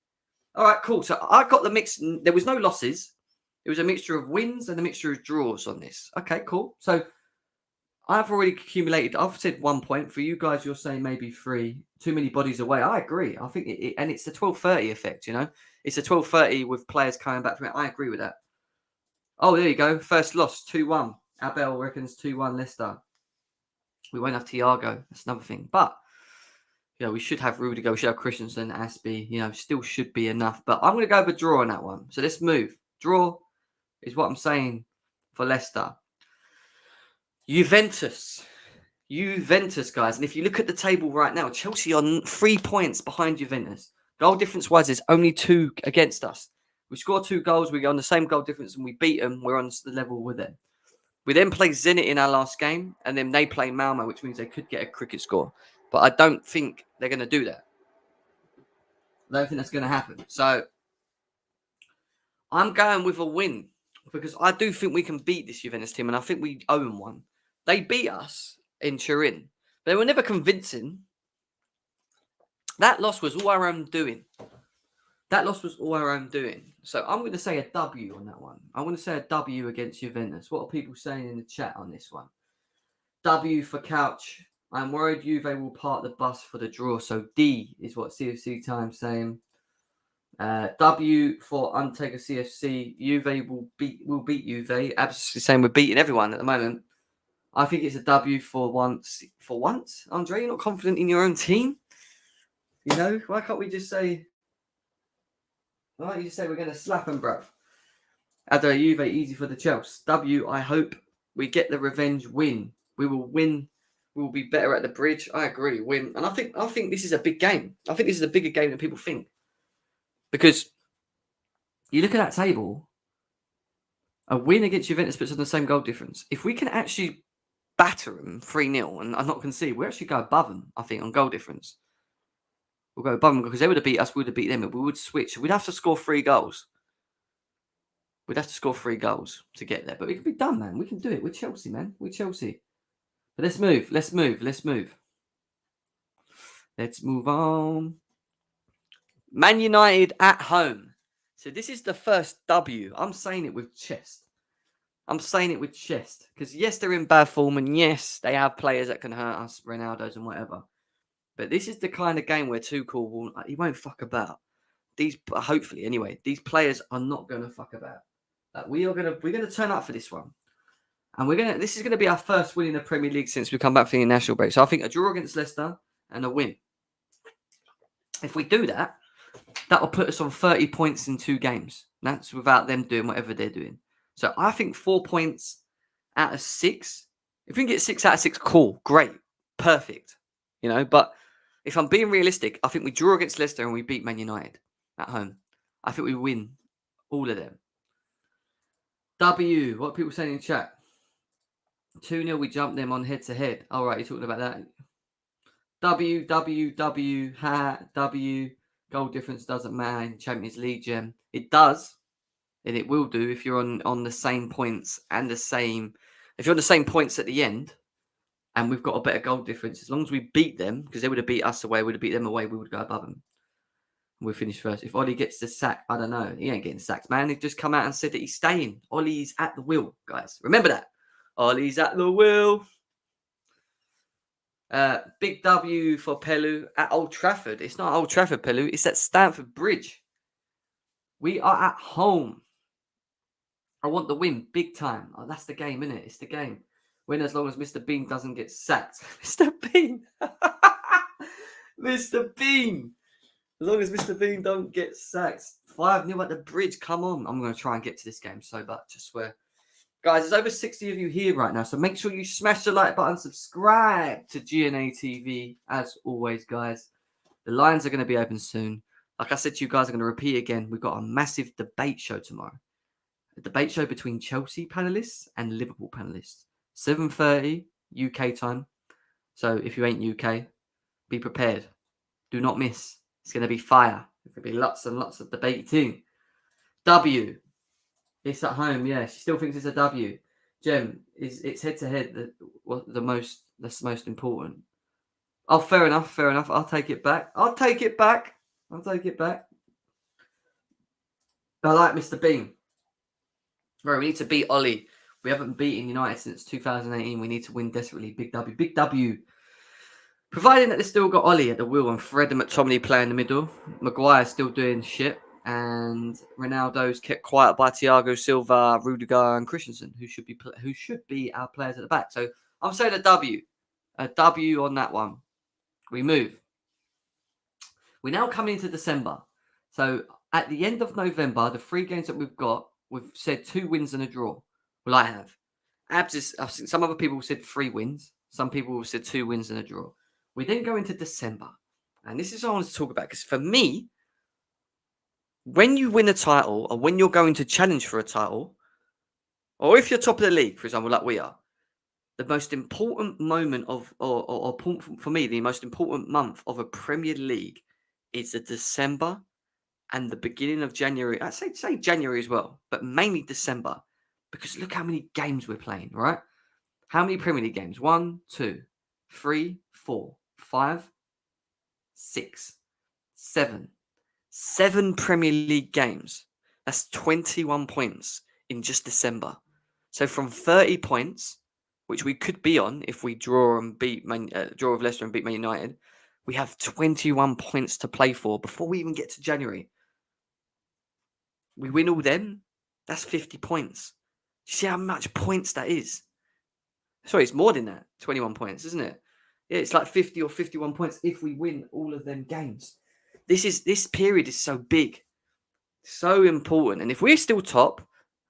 All right, cool. So I got the mix. There was no losses. It was a mixture of wins and a mixture of draws on this. Okay, cool. So I've already accumulated. I've said 1 point. For you guys, you're saying maybe 3. Too many bodies away. I agree. I think and it's the 12:30 effect, It's a 12:30 with players coming back from it. I agree with that. Oh, there you go. First loss, 2-1. Abel reckons 2-1 Leicester. We won't have Thiago. That's another thing. But we should have Rudiger, we should have Christensen, Aspie, still should be enough. But I'm going to go with a draw on that one. So let's move. Draw is what I'm saying for Leicester. Juventus, guys. And if you look at the table right now, Chelsea are 3 points behind Juventus. Goal difference-wise, there's only 2 against us. We score 2 goals, we go on the same goal difference, and we beat them. We're on the level with them. We then play Zenit in our last game, and then they play Malmo, which means they could get a cricket score. But I don't think they're going to do that. I don't think that's going to happen. So I'm going with a win because I do think we can beat this Juventus team, and I think we own one. They beat us in Turin. They were never convincing. That loss was all our own doing. So I'm going to say a W on that one. I'm going to say a W against Juventus. What are people saying in the chat on this one? W for Couch. I'm worried Juve will park the bus for the draw. So D is what CFC Time's saying. W for Untitled CFC. Juve will beat Juve. Absolutely saying we're beating everyone at the moment. I think it's a W for once. For once, Andre, you're not confident in your own team. You know, why can't we just say? Why don't you just say we're going to slap them, bruv? Ado, Juve easy for the Chelsea. W. I hope we get the revenge win. We will win. We will be better at the bridge. I agree. Win, and I think this is a big game. I think this is a bigger game than people think. Because you look at that table, a win against Juventus puts us on the same goal difference. If we can actually batter them 3-0 and I'm not concede, we actually go above them, I think, on goal difference. We'll go above them because they would have beat us, we would have beat them, but we would switch. We'd have to score 3 goals. We'd have to score 3 goals to get there. But we can be done, man. We can do it. We're Chelsea, man. We're Chelsea. But let's move. Let's move. Let's move. Let's move on. Man United at home. So this is the first W. I'm saying it with chest. Because yes, they're in bad form. And yes, they have players that can hurt us, Ronaldo's and whatever. But this is the kind of game where Tuchel will, he won't fuck about. Hopefully, anyway, these players are not going to fuck about. We're going to turn up for this one. And this is going to be our first win in the Premier League since we come back from the international break. So I think a draw against Leicester and a win. If we do that, that will put us on 30 points in 2 games. That's without them doing whatever they're doing. So I think 4 points out of 6. If we can get 6 out of 6, cool, great, perfect. You know, but if I'm being realistic, I think we draw against Leicester and we beat Man United at home. I think we win all of them. W, what are people saying in chat? 2-0, we jumped them on head-to-head. All right, you're talking about that. W, goal difference doesn't matter in Champions League, Gem. It does, and it will do if you're on the same points and if you're on the same points at the end, and we've got a better goal difference. As long as we beat them, because they would have beat us away, we'd have beat them away, we would go above them. We'll finish first. If Ollie gets the sack, I don't know. He ain't getting sacked, man. He's just come out and said that he's staying. Ollie's at the wheel, guys. Remember that. Ollie's at the wheel. Big W for Pelu at Old Trafford. It's not Old Trafford, Pelu. It's at Stamford Bridge. We are at home. I want the win big time. Oh, that's the game, isn't it? It's the game. Win as long as Mr. Bean doesn't get sacked. Mr. Bean. Mr. Bean. As long as Mr. Bean don't get sacked. 5-0 at the Bridge. Come on. I'm going to try and get to this game so much. I swear. Guys, there's over 60 of you here right now. So make sure you smash the like button. Subscribe to GNA TV. As always, guys. The lines are going to be open soon. Like I said to you guys, I'm going to repeat again. We've got a massive debate show tomorrow. A debate show between Chelsea panellists and Liverpool panellists. 7:30 UK time. So if you ain't UK, be prepared. Do not miss. It's going to be fire. There's going to be lots and lots of debating. W. It's at home. Yeah, she still thinks it's a W. Gem, it's head to head that's most important. Oh, fair enough. I'll take it back. I like Mr. Bean. Right, we need to beat Ollie. We haven't beaten United since 2018. We need to win desperately. Big W. Big W. Providing that they still got Ollie at the wheel and Fred and McTominay play in the middle. Maguire's still doing shit. And Ronaldo's kept quiet by Thiago Silva, Rudiger and Christensen, who should be our players at the back. So I'm saying a W. A W on that one. We move. We're now coming into December. So at the end of November, the 3 games that we've got, we've said 2 wins and a draw. Well, I have. I've seen some other people said 3 wins. Some people have said 2 wins and a draw. We then go into December. And this is what I wanted to talk about. Because for me, when you win a title or when you're going to challenge for a title, or if you're top of the league, for example, like we are, the most important moment for me, the most important month of a Premier League is the December and the beginning of January. I'd say January as well, but mainly December. Because look how many games we're playing, right? How many Premier League games? 1, 2, 3, 4, 5, 6, 7. 7 Premier League games. That's 21 points in just December. So from 30 points, which we could be on if we draw with Leicester and beat Man United, we have 21 points to play for before we even get to January. We win all them, that's 50 points. You see how much points that is? Sorry, it's more than that. 21 points, isn't it? Yeah, it's like 50 or 51 points if we win all of them games. This period is so big, so important. And if we're still top,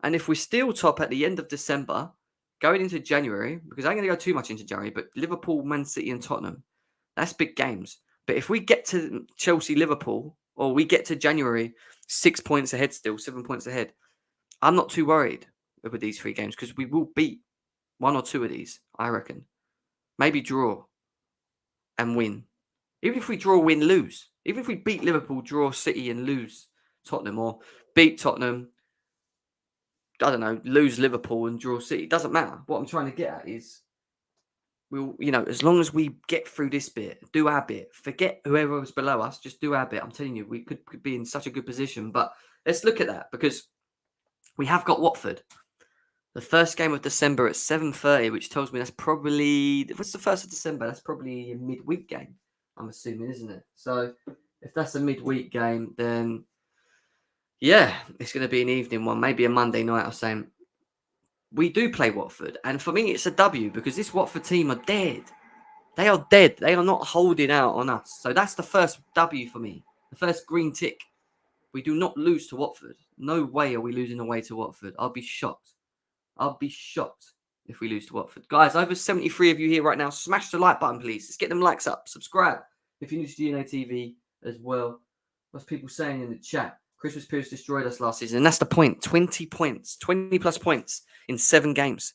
and if we're still top at the end of December, going into January, because I'm going to go too much into January, but Liverpool, Man City, and Tottenham, that's big games. But if we get to Chelsea, Liverpool, or we get to January 6 points ahead still, 7 points ahead, I'm not too worried with these 3 games because we will beat 1 or 2 of these, I reckon. Maybe draw and win. Even if we draw, win, lose. Even if we beat Liverpool, draw City and lose Tottenham, or beat Tottenham, I don't know, lose Liverpool and draw City. It doesn't matter. What I'm trying to get at is we'll, as long as we get through this bit, do our bit, forget whoever was below us, just do our bit. I'm telling you, we could be in such a good position. But let's look at that because we have got Watford. The first game of December at 7:30, which tells me that's probably, what's the 1st of December? That's probably a midweek game, I'm assuming, isn't it? So if that's a midweek game, then yeah, it's going to be an evening one, maybe a Monday night or something. We do play Watford. And for me, it's a W because this Watford team are dead. They are dead. They are not holding out on us. So that's the first W for me. The first green tick. We do not lose to Watford. No way are we losing away to Watford. I'll be shocked. I'll be shocked if we lose to Watford. Guys, over 73 of you here right now. Smash the like button, please. Let's get them likes up. Subscribe if you're new to DNA TV as well. What's people saying in the chat? Christmas Pierce destroyed us last season. And that's the point. 20 points. 20 plus points in 7 games.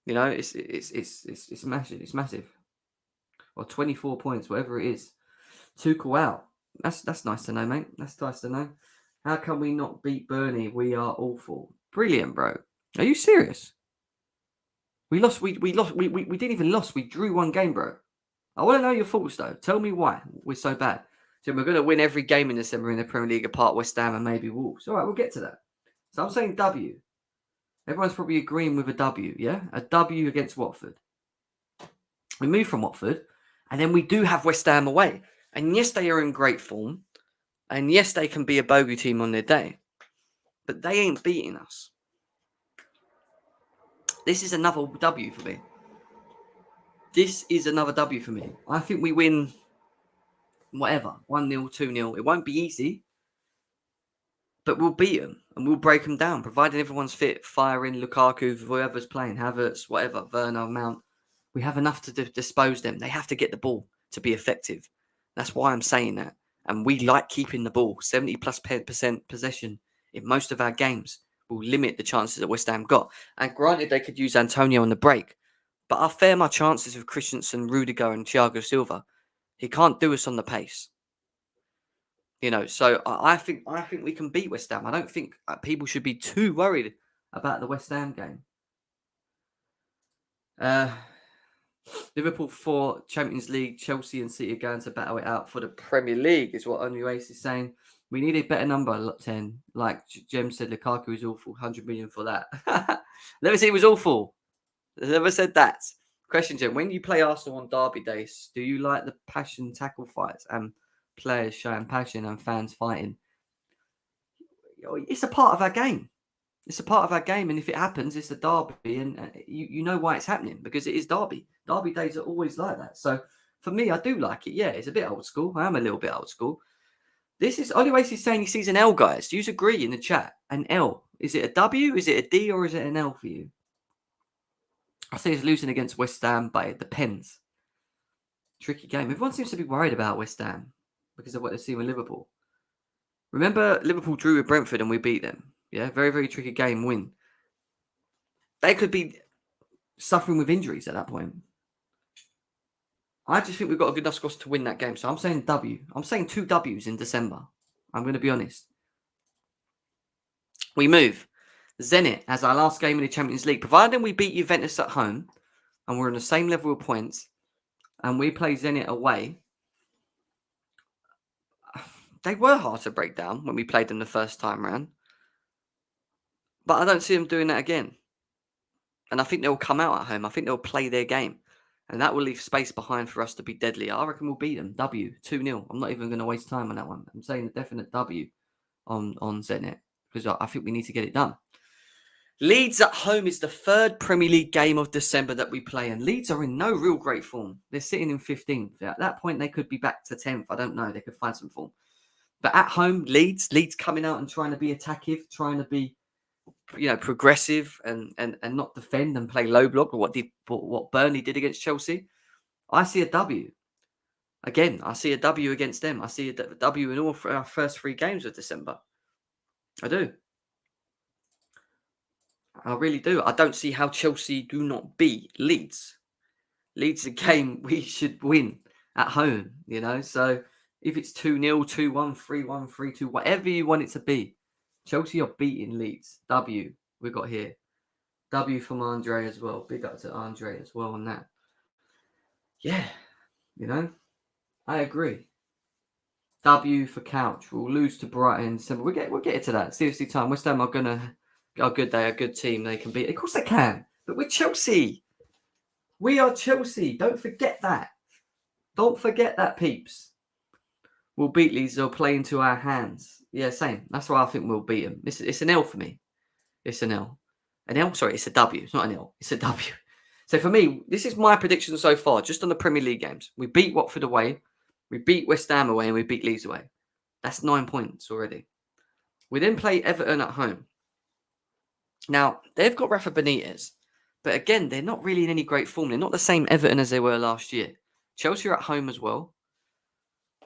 You know, it's massive. It's massive. Or 24 points, whatever it is. Tuchel out. That's nice to know, mate. That's nice to know. How can we not beat Burnley? We are awful. Brilliant, bro. Are you serious? We lost. We lost. We didn't even lose. We drew 1 game, bro. I want to know your thoughts, though. Tell me why we're so bad. So we're going to win every game in December in the Premier League apart West Ham and maybe Wolves. All right, we'll get to that. So I'm saying W. Everyone's probably agreeing with a W, yeah? A W against Watford. We move from Watford, and then we do have West Ham away. And yes, they are in great form. And yes, they can be a bogey team on their day. But they ain't beating us. This is another W for me. This is another W for me. I think we win whatever. 1-0, 2-0. It won't be easy. But we'll beat them and we'll break them down, providing everyone's fit, firing Lukaku, whoever's playing, Havertz, whatever, Werner, Mount. We have enough to dispose them. They have to get the ball to be effective. That's why I'm saying that. And we like keeping the ball. 70+% possession in most of our games will limit the chances that West Ham got. And granted, they could use Antonio on the break. But I fair my chances with Christensen, Rudiger and Thiago Silva. He can't do us on the pace. So I think we can beat West Ham. I don't think people should be too worried about the West Ham game. Liverpool 4, Champions League, Chelsea and City are going to battle it out for the Premier League, is what Onuace is saying. We need a better number, 10. Like Jem said, Lukaku is awful, 100 million for that. Never said it was awful. Never said that. Question, Jem, when you play Arsenal on derby days, do you like the passion tackle fights and players showing passion and fans fighting? It's a part of our game. It's a part of our game, and if it happens, it's a derby, and you know why it's happening, because it is derby. Derby days are always like that. So for me, I do like it. Yeah, it's a bit old school. I am a little bit old school. This is Oliwace is saying he sees an L, guys. Do you agree in the chat? An L. Is it a W? Is it a D? Or is it an L for you? I say it's losing against West Ham, but it depends. Tricky game. Everyone seems to be worried about West Ham because of what they've seen with Liverpool. Remember, Liverpool drew with Brentford and we beat them. Yeah, very, very tricky game win. They could be suffering with injuries at that point. I just think we've got a good enough squad to win that game. So I'm saying W. I'm saying 2 Ws in December. I'm going to be honest. We move. Zenit as our last game in the Champions League. Providing we beat Juventus at home and we're on the same level of points and we play Zenit away. They were hard to break down when we played them the first time round. But I don't see them doing that again. And I think they'll come out at home. I think they'll play their game. And that will leave space behind for us to be deadly. I reckon we'll beat them. W, 2-0. I'm not even going to waste time on that one. I'm saying a definite W. on Zenit, because I think we need to get it done. Leeds at home is the third Premier League game of December that we play, and Leeds are in no real great form. They're sitting in 15th. At that point, they could be back to 10th. I don't know. They could find some form. But at home, Leeds coming out and trying to be attackive, trying to be, progressive and not defend and play low block, or what Burnley did against Chelsea. I see a W. Again, I see a W against them. I see a W in all our first 3 games of December. I do. I really do. I don't see how Chelsea do not beat Leeds. Leeds is a game we should win at home, So if it's 2-0, 2-1, 3-1, 3-2, whatever you want it to be, Chelsea are beating Leeds. W we got here. W from Andre as well. Big up to Andre as well on that. Yeah, I agree. W for Couch. We'll lose to Brighton in December. We'll get to that. Seriously, time. West Ham are gonna good. They are a good team. They can beat. Of course they can. But we're Chelsea. We are Chelsea. Don't forget that. Don't forget that, peeps. We'll beat Leeds. They'll play into our hands. Yeah, same. That's why I think we'll beat them. It's an L for me. It's an L. An L? Sorry, it's a W. It's not an L. It's a W. So for me, this is my prediction so far, just on the Premier League games. We beat Watford away. We beat West Ham away, and we beat Leeds away. That's 9 points already. We then play Everton at home. Now, they've got Rafa Benitez. But again, they're not really in any great form. They're not the same Everton as they were last year. Chelsea are at home as well.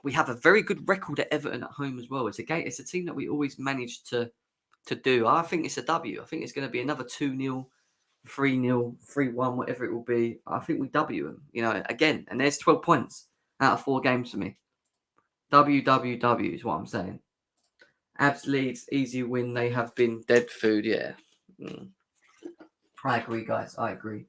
We have a very good record at Everton at home as well. It's a team that we always manage to do. I think it's a W. I think it's going to be another 2-0, 3-0, 3-1, whatever it will be. I think we W them, again. And there's 12 points out of 4 games for me. W is what I'm saying. Abs Leeds, easy win. They have been dead food, yeah. I agree, guys. I agree.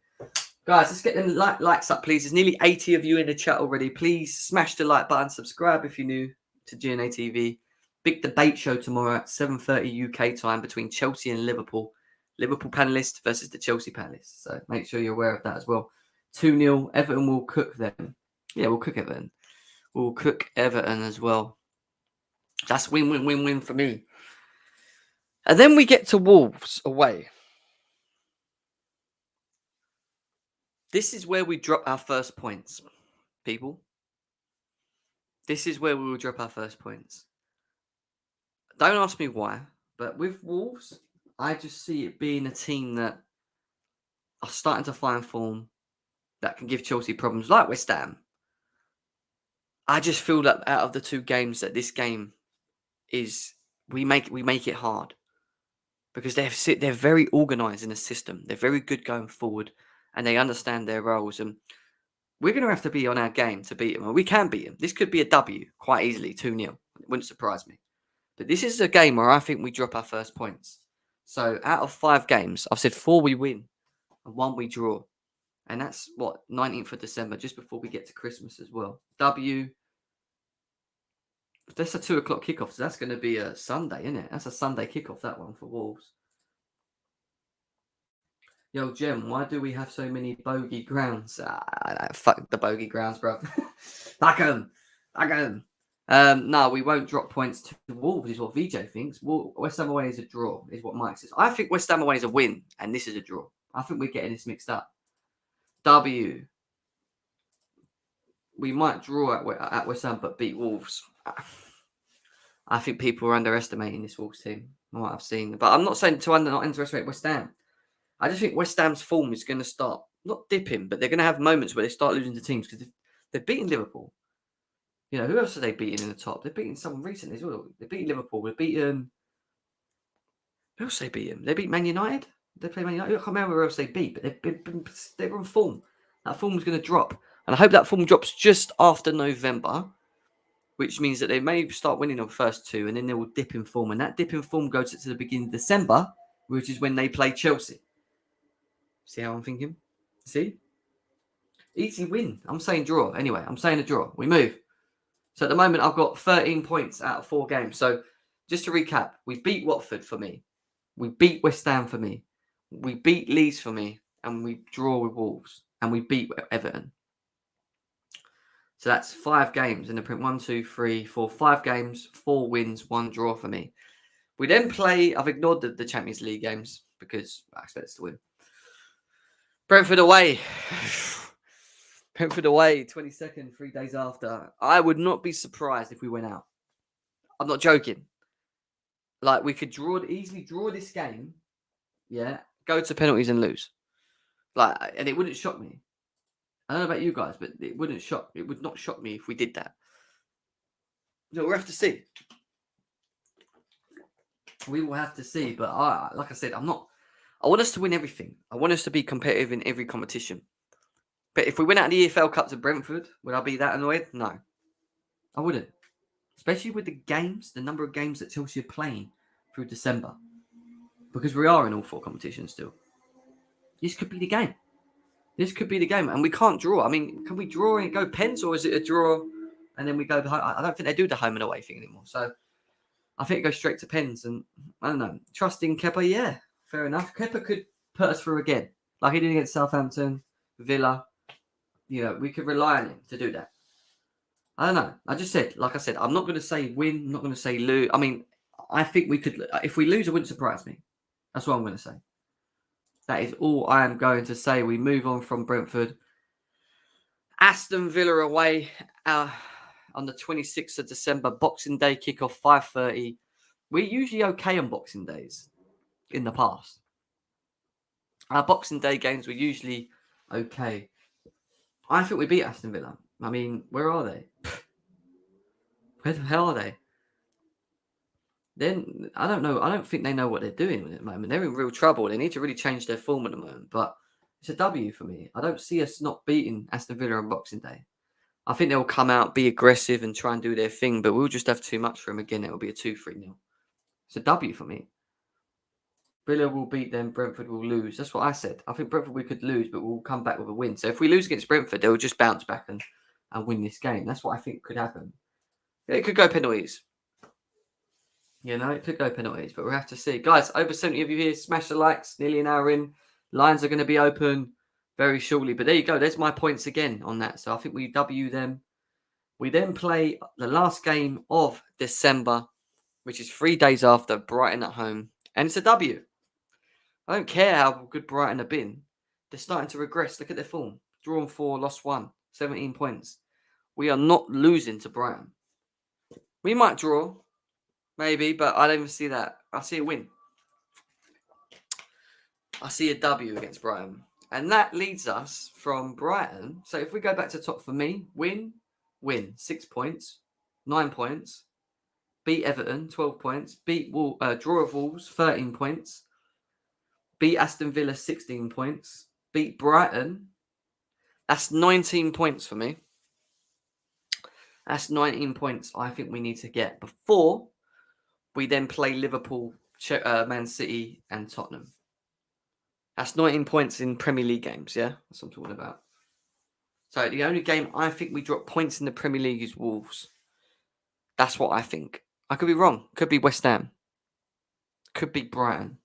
Guys, let's get them likes up, please. There's nearly 80 of you in the chat already. Please smash the like button. Subscribe if you're new to GNA TV. Big debate show tomorrow at 7:30 UK time between Chelsea and Liverpool. Liverpool panelists versus the Chelsea panelists. So make sure you're aware of that as well. 2-0. Everton will cook them. Yeah, we'll cook Everton. We'll cook Everton as well. That's win for me. And then we get to Wolves away. This is where we drop our first points, people. This is where we will drop our first points. Don't ask me why, but with Wolves, I just see it being a team that are starting to find form that can give Chelsea problems, like West Ham. I just feel that out of the 2 games, that this game is we make it hard because they're very organised in the system. They're very good going forward, and they understand their roles. And we're going to have to be on our game to beat them. And we can beat them. This could be a W quite easily, 2-0. It wouldn't surprise me. But this is a game where I think we drop our first points. So out of 5 games, I've said 4 we win and 1 we draw. And that's 19th of December, just before we get to Christmas as well. W. That's a 2 o'clock kickoff. So that's going to be a Sunday, isn't it? That's a Sunday kickoff, that one, for Wolves. Yo, Jem, why do we have so many bogey grounds? Fuck the bogey grounds, bro. Back 'em. No, we won't drop points to Wolves, is what VJ thinks. West Ham away is a draw, is what Mike says. I think West Ham away is a win, and this is a draw. I think we're getting this mixed up. W. We might draw at West Ham, but beat Wolves. I think people are underestimating this Wolves team, from what I've seen. But I'm not saying to not underestimate West Ham. I just think West Ham's form is going to start, not dipping, but they're going to have moments where they start losing to teams because they've beaten Liverpool. Who else are they beating in the top? They've beaten someone recently as well. They beat Liverpool. They beat who else they beat them? They beat Man United. They play Man United. I can't remember who else they beat, but they're on form. That form's going to drop, and I hope that form drops just after November, which means that they may start winning on the first 2, and then they will dip in form, and that dip in form goes to the beginning of December, which is when they play Chelsea. See how I'm thinking? See? Easy win. I'm saying draw. Anyway, I'm saying a draw. We move. So at the moment, I've got 13 points out of 4 games. So just to recap, we beat Watford for me. We beat West Ham for me. We beat Leeds for me. And we draw with Wolves. And we beat Everton. So that's 5 games in the print. 1, 2, 3, 4, 5 games, 4 wins, 1 draw for me. We then play, I've ignored the Champions League games because I expect us to win. Brentford away. Brentford away, 22nd, 3 days after. I would not be surprised if we went out. I'm not joking. Like, we could easily draw this game, yeah, go to penalties and lose. Like, and it wouldn't shock me. I don't know about you guys, but it would not shock me if we did that. So we'll have to see. We will have to see. But like I said, I want us to win everything. I want us to be competitive in every competition. But if we went out of the EFL Cup to Brentford, would I be that annoyed? No, I wouldn't. Especially with the number of games that Chelsea are playing through December. Because we are in all 4 competitions still. This could be the game. And we can't draw. I mean, can we draw and go pens, or is it a draw and then we go home? I don't think they do the home and away thing anymore. So I think it goes straight to pens. And I don't know. Trusting Kepa, yeah, fair enough. Kepa could put us through again. Like he did against Southampton, Villa. You know, we could rely on him to do that. I don't know. Like I said, I'm not going to say win. I'm not going to say lose. I mean, I think we could. If we lose, it wouldn't surprise me. That's what I'm going to say. That is all I am going to say. We move on from Brentford. Aston Villa away on the 26th of December. Boxing Day kickoff, 5:30. We're usually okay on Boxing Days in the past. Our Boxing Day games were usually okay. I think we beat Aston Villa. I mean, where are they? Where the hell are they? Then I don't know. I don't think they know what they're doing at the moment. They're in real trouble. They need to really change their form at the moment. But it's a W for me. I don't see us not beating Aston Villa on Boxing Day. I think they'll come out, be aggressive, and try and do their thing. But we'll just have too much for them again. It'll be a 2-3-0. It's a W for me. Villa will beat them. Brentford will lose. That's what I said. I think Brentford we could lose, but we'll come back with a win. So if we lose against Brentford, they'll just bounce back and win this game. That's what I think could happen. It could go penalties. You know, it could go penalties, but we'll have to see. Guys, over 70 of you here, smash the likes. Nearly an hour in. Lines are going to be open very shortly. But there you go. There's my points again on that. So I think we W them. We then play the last game of December, which is 3 days after Brighton at home. And it's a W. I don't care how good Brighton have been. They're starting to regress. Look at their form. Drawn 4, lost 1. 17 points. We are not losing to Brighton. We might draw. Maybe, but I don't even see that. I see a win. I see a W against Brighton. And that leads us from Brighton. So if we go back to top for me, win. 6 points. 9 points. Beat Everton, 12 points. Draw of Wolves, 13 points. Beat Aston Villa, 16 points. Beat Brighton. That's 19 points for me. That's 19 points I think we need to get before we then play Liverpool, Man City, and Tottenham. That's 19 points in Premier League games, yeah? That's what I'm talking about. So the only game I think we drop points in the Premier League is Wolves. That's what I think. I could be wrong. Could be West Ham. Could be Brighton.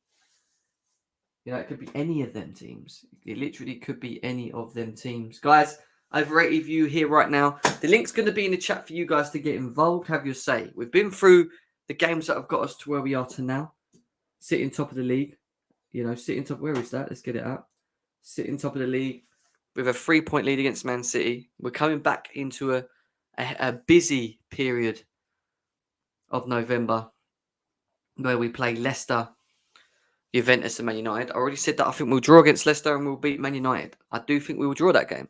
You know, it could be any of them teams. It literally could be any of them teams. Guys, over 80 of you here right now. The link's going to be in the chat for you guys to get involved. Have your say. We've been through the games that have got us to where we are to now. Sitting top of the league. You know, sitting top. Where is that? Let's get it up. Sitting top of the league with a 3-point lead against Man City. We're coming back into a busy period of November where we play Leicester, Juventus and Man United. I already said that I think we'll draw against Leicester and we'll beat Man United. I do think we will draw that game.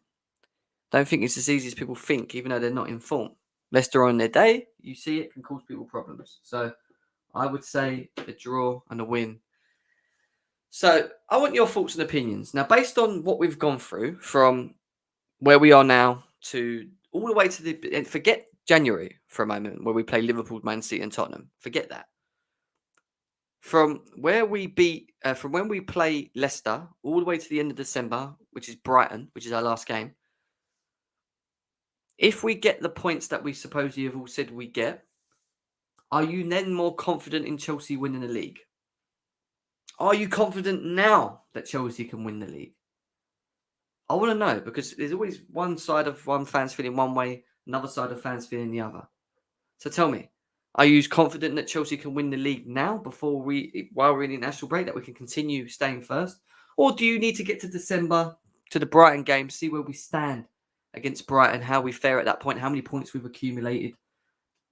Don't think it's as easy as people think, even though they're not in form. Leicester on their day, you see it can cause people problems. So I would say a draw and a win. So I want your thoughts and opinions. Now, based on what we've gone through from where we are now to all the way to and forget January for a moment where we play Liverpool, Man City and Tottenham. Forget that. From where we from when we play Leicester all the way to the end of December, which is Brighton, which is our last game. If we get the points that we supposedly have all said we get, are you then more confident in Chelsea winning the league? Are you confident now that Chelsea can win the league? I want to know, because there's always one side of one fans feeling one way, another side of fans feeling the other. So tell me, Are you confident that Chelsea can win the league now while we're in the international break, that we can continue staying first? Or do you need to get to December, to the Brighton game, see where we stand against Brighton, how we fare at that point, how many points we've accumulated,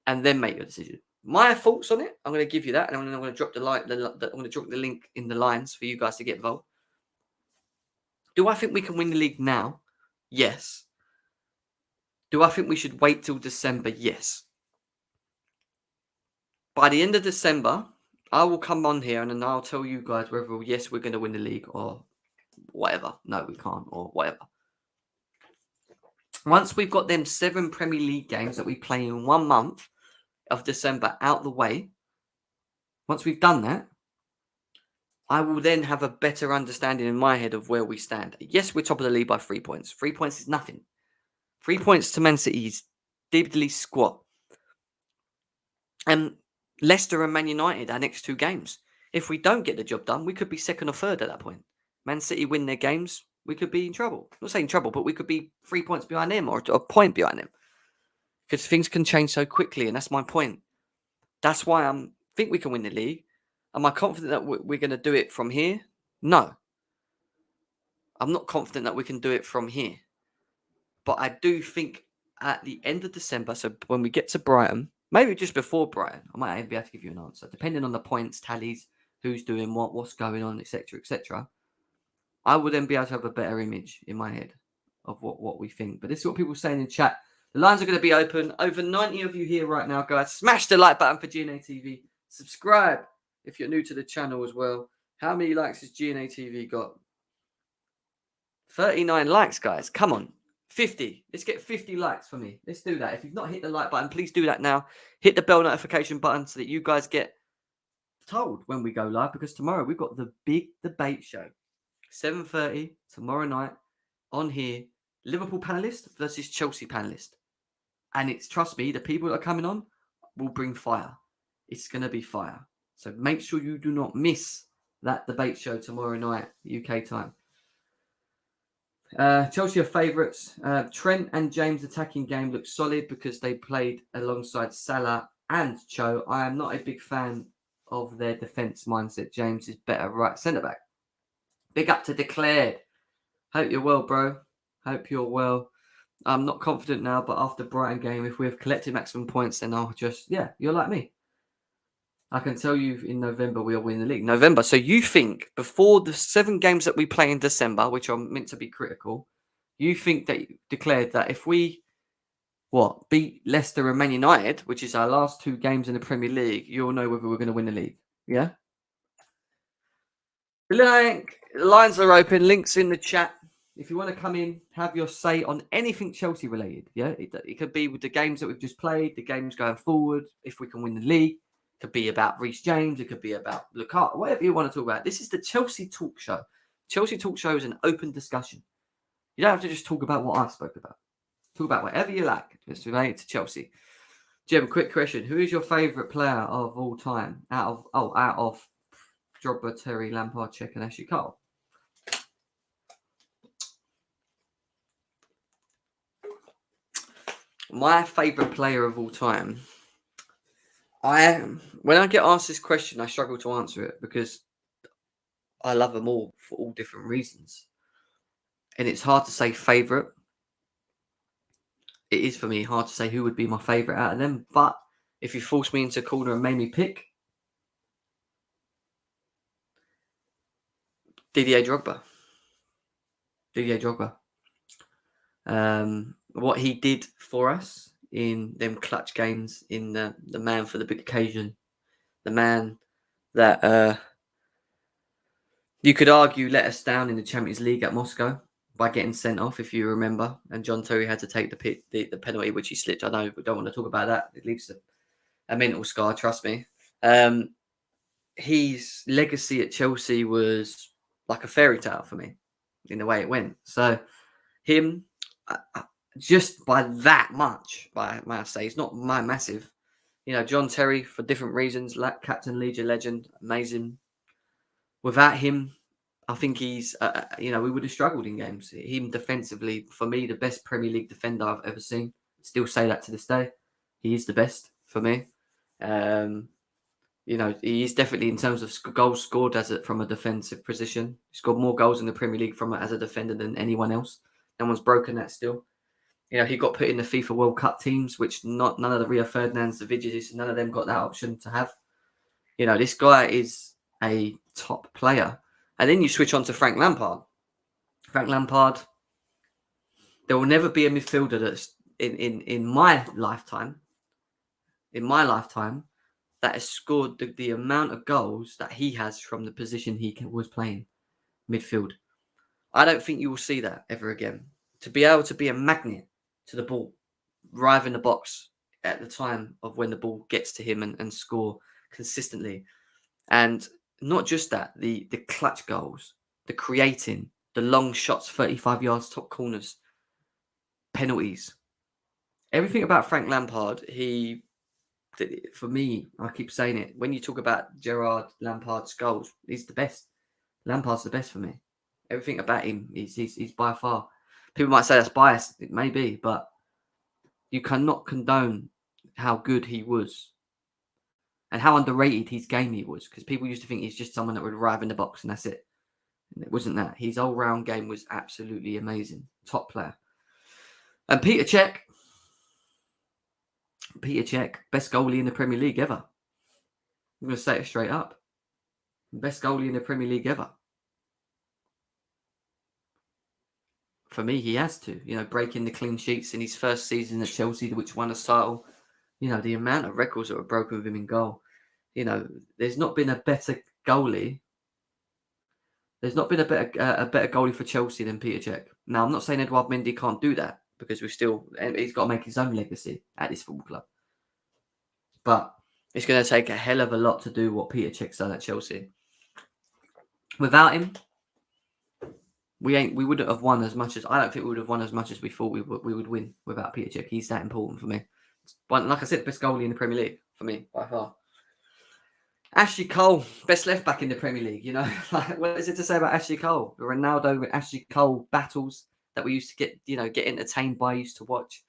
and then make your decision? My thoughts on it, I'm going to give you that, and I'm going to drop I'm going to drop the link in the lines for you guys to get involved. Do I think we can win the league now? Yes. Do I think we should wait till December? Yes. By the end of December, I will come on here and then I'll tell you guys whether, yes, we're going to win the league or whatever. No, we can't, or whatever. Once we've got them 7 Premier League games that we play in 1 month of December out the way, once we've done that, I will then have a better understanding in my head of where we stand. Yes, we're top of the league by 3 points. 3 points is nothing. 3 points to Man City is diddly squat. And Leicester and Man United, our next 2 games. If we don't get the job done, we could be second or third at that point. Man City win their games, we could be in trouble. I'm not saying trouble, but we could be 3 points behind them or a point behind them. Because things can change so quickly, and that's my point. That's why I think we can win the league. Am I confident that we're going to do it from here? No. I'm not confident that we can do it from here. But I do think at the end of December, so when we get to Brighton, maybe just before Brighton, I might be able to give you an answer, depending on the points, tallies, who's doing what's going on, etc., etc. I will then be able to have a better image in my head of what we think. But this is what people are saying in chat. The lines are going to be open. Over 90 of you here right now, guys. Smash the like button for GNA TV. Subscribe if you're new to the channel as well. How many likes has GNA TV got? 39 likes, guys. Come on. 50. Let's get 50 likes for me. Let's do that. If you've not hit the like button, please do that now. Hit the bell notification button so that you guys get told when we go live, because tomorrow we've got the big debate show. 7:30 tomorrow night on here. Liverpool panelist versus Chelsea panelist. And it's, trust me, the people that are coming on will bring fire. It's going to be fire. So make sure you do not miss that debate show tomorrow night, UK time. Chelsea are favourites. Trent and James' attacking game looks solid because they played alongside Salah and Cho. I am not a big fan of their defence mindset. James is better right centre-back. Big up to Declared. Hope you're well, bro. Hope you're well. I'm not confident now, but after Brighton game, if we have collected maximum points, then I'll just, you're like me. I can tell you in November we'll win the league. November. So you think before the 7 games that we play in December, which are meant to be critical, you think that you declared that if we beat Leicester and Man United, which is our last 2 games in the Premier League, you'll know whether we're going to win the league. Yeah? Lines are open. Links in the chat. If you want to come in, have your say on anything Chelsea related. Yeah? It could be with the games that we've just played, the games going forward, if we can win the league. It could be about Reece James. It could be about Lukaku, whatever you want to talk about. This is the Chelsea Talk Show. Chelsea Talk Show is an open discussion. You don't have to just talk about what I spoke about. Talk about whatever you like. It's related to Chelsea. Jim, quick question. Who is your favourite player of all time? Out of Drogba, Terry, Lampard, Cech, and Ashley Cole? My favourite player of all time. When I get asked this question, I struggle to answer it because I love them all for all different reasons. And it's hard to say favourite. It is for me hard to say who would be my favourite out of them. But if you force me into a corner and made me pick, Didier Drogba. What he did for us in them clutch games, in the man for the big occasion, the man that you could argue let us down in the Champions League at Moscow by getting sent off, if you remember, and John Terry had to take the penalty, which he slipped. I know we don't want to talk about that. It leaves a mental scar, trust me. His legacy at Chelsea was like a fairy tale for me in the way it went. So him, just by that much, may I say, it's not my massive. John Terry, for different reasons, like Captain Legion legend, amazing. Without him, I think he's, we would have struggled in games. Him defensively, for me, the best Premier League defender I've ever seen. Still say that to this day. He is the best for me. You know, he is definitely, in terms of goals scored from a defensive position, he scored more goals in the Premier League as a defender than anyone else. No one's broken that still. You know, he got put in the FIFA World Cup teams, which none of the Rio Ferdinands, the Vidics, none of them got that option to have. You know, this guy is a top player. And then you switch on to Frank Lampard. Frank Lampard, there will never be a midfielder that's in my lifetime, that has scored the amount of goals that he has from the position he was playing, midfield. I don't think you will see that ever again. To be able to be a magnet to the ball, arrive in the box at the time of when the ball gets to him and score consistently. And not just that, the clutch goals, the creating, the long shots, 35 yards, top corners, penalties. Everything about Frank Lampard, for me, I keep saying it. When you talk about Gerard Lampard's goals, he's the best. Lampard's the best for me. Everything about him, he's by far. People might say that's biased. It may be, but you cannot condone how good he was and how underrated his game he was. Because people used to think he's just someone that would arrive in the box and that's it. And it wasn't that. His all-round game was absolutely amazing. Top player. And Peter Cech, best goalie in the Premier League ever. I'm going to say it straight up. Best goalie in the Premier League ever. For me, he has to. You know, breaking the clean sheets in his first season at Chelsea, which won a title. You know, the amount of records that were broken with him in goal. You know, there's not been a better goalie. There's not been a better goalie for Chelsea than Peter Cech. Now, I'm not saying Edouard Mendy can't do that, because he's got to make his own legacy at this football club. But it's going to take a hell of a lot to do what Peter Cech's done at Chelsea. Without him, we wouldn't have won as much as, I don't think we would have won as much as we thought we would win without Peter Cech. He's that important for me. Like I said, best goalie in the Premier League for me by far. Ashley Cole, best left back in the Premier League. You know, what is it to say about Ashley Cole? The Ronaldo and Ashley Cole battles that we used to get entertained by, used to watch.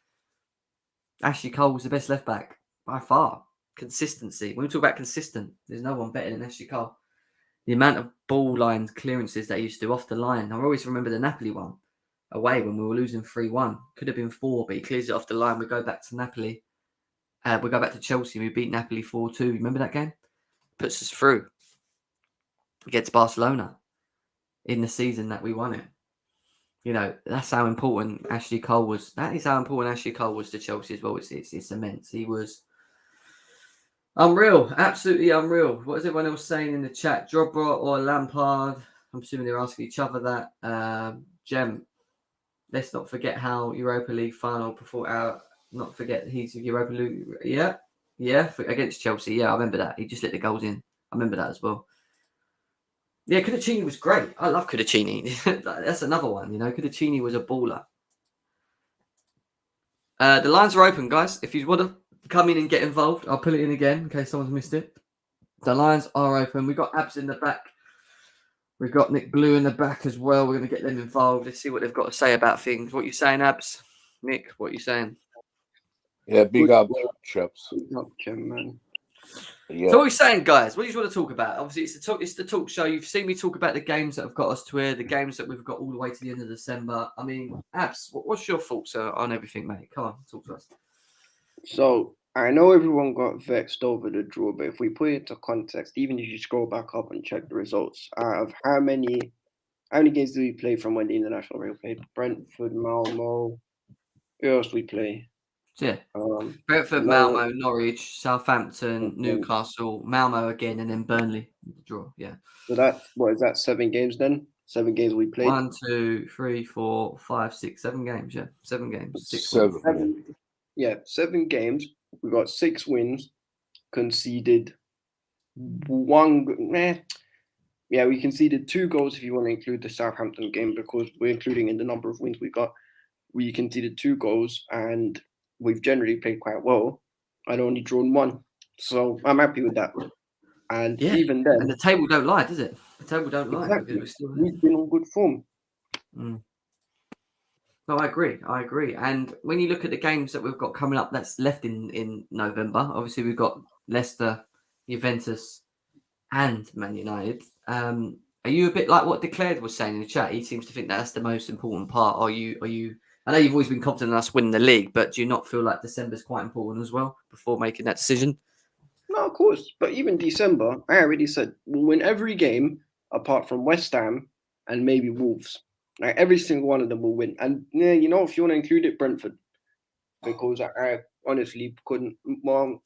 Ashley Cole was the best left back by far. Consistency. When we talk about consistent, there's no one better than Ashley Cole. The amount of ball line clearances that he used to do off the line. I always remember the Napoli one away when we were losing 3-1. Could have been 4, but he clears it off the line. We go back to Napoli. We go back to Chelsea. We beat Napoli 4-2. Remember that game? Puts us through against Barcelona in the season that we won it. You know, that's how important Ashley Cole was. That is how important Ashley Cole was to Chelsea as well. It's immense. He was unreal, absolutely unreal. What is everyone else saying in the chat? Drogba or Lampard? I'm assuming they're asking each other that. Jem, let's not forget how Europa League final before not forget he's Europa League. Yeah, against Chelsea. Yeah, I remember that. He just let the goals in. I remember that as well. Yeah, Cudicini was great. I love Cudicini. That's another one, you know. Cudicini was a baller. The lines are open, guys. If you want to come in and get involved, I'll put it in again in case someone's missed it. The lines are open. We've got Abs in the back. We've got Nick Blue in the back as well. We're going to get them involved. Let's see what they've got to say about things. What are you saying, Abs? Nick, what are you saying? Yeah, big up, chaps. Big up, Jim, man. Yeah. So what are you saying, guys? What do you want to talk about? Obviously, it's the talk show. You've seen me talk about the games that have got us to here, the games that we've got all the way to the end of December. I mean, Abs, what's your thoughts on everything, mate? Come on, talk to us. So, I know everyone got vexed over the draw, but if we put it into context, even if you scroll back up and check the results, out of how many games did we play from when the international break? We played Brentford, Malmo. Who else we play? Yeah. Brentford, Malmo, Norwich, Southampton, Newcastle, Malmo again, and then Burnley. Draw, yeah. So what is that, 7 games then? 7 games we played? 1, 2, 3, 4, 5, 6, 7 games, yeah. 7 games. 6 7. Yeah, 7 games. We got 6 wins, conceded 1. Yeah, we conceded 2 goals if you want to include the Southampton game, because we're including in the number of wins we got. We conceded 2 goals, and we've generally played quite well. I'd only drawn 1, so I'm happy with that. And yeah. even then, and the table don't lie, does it? The table don't lie. Exactly. Because we've been on good form. No, I agree. And when you look at the games that we've got coming up that's left in November, obviously we've got Leicester, Juventus, and Man United. Are you a bit like what Declared was saying in the chat? He seems to think that's the most important part. Are you? I know you've always been confident in us winning the league, but do you not feel like December's quite important as well before making that decision? No, of course. But even December, I already said we'll win every game apart from West Ham and maybe Wolves. Like every single one of them will win. And yeah, you know, if you want to include it, Brentford, because I honestly couldn't. Well,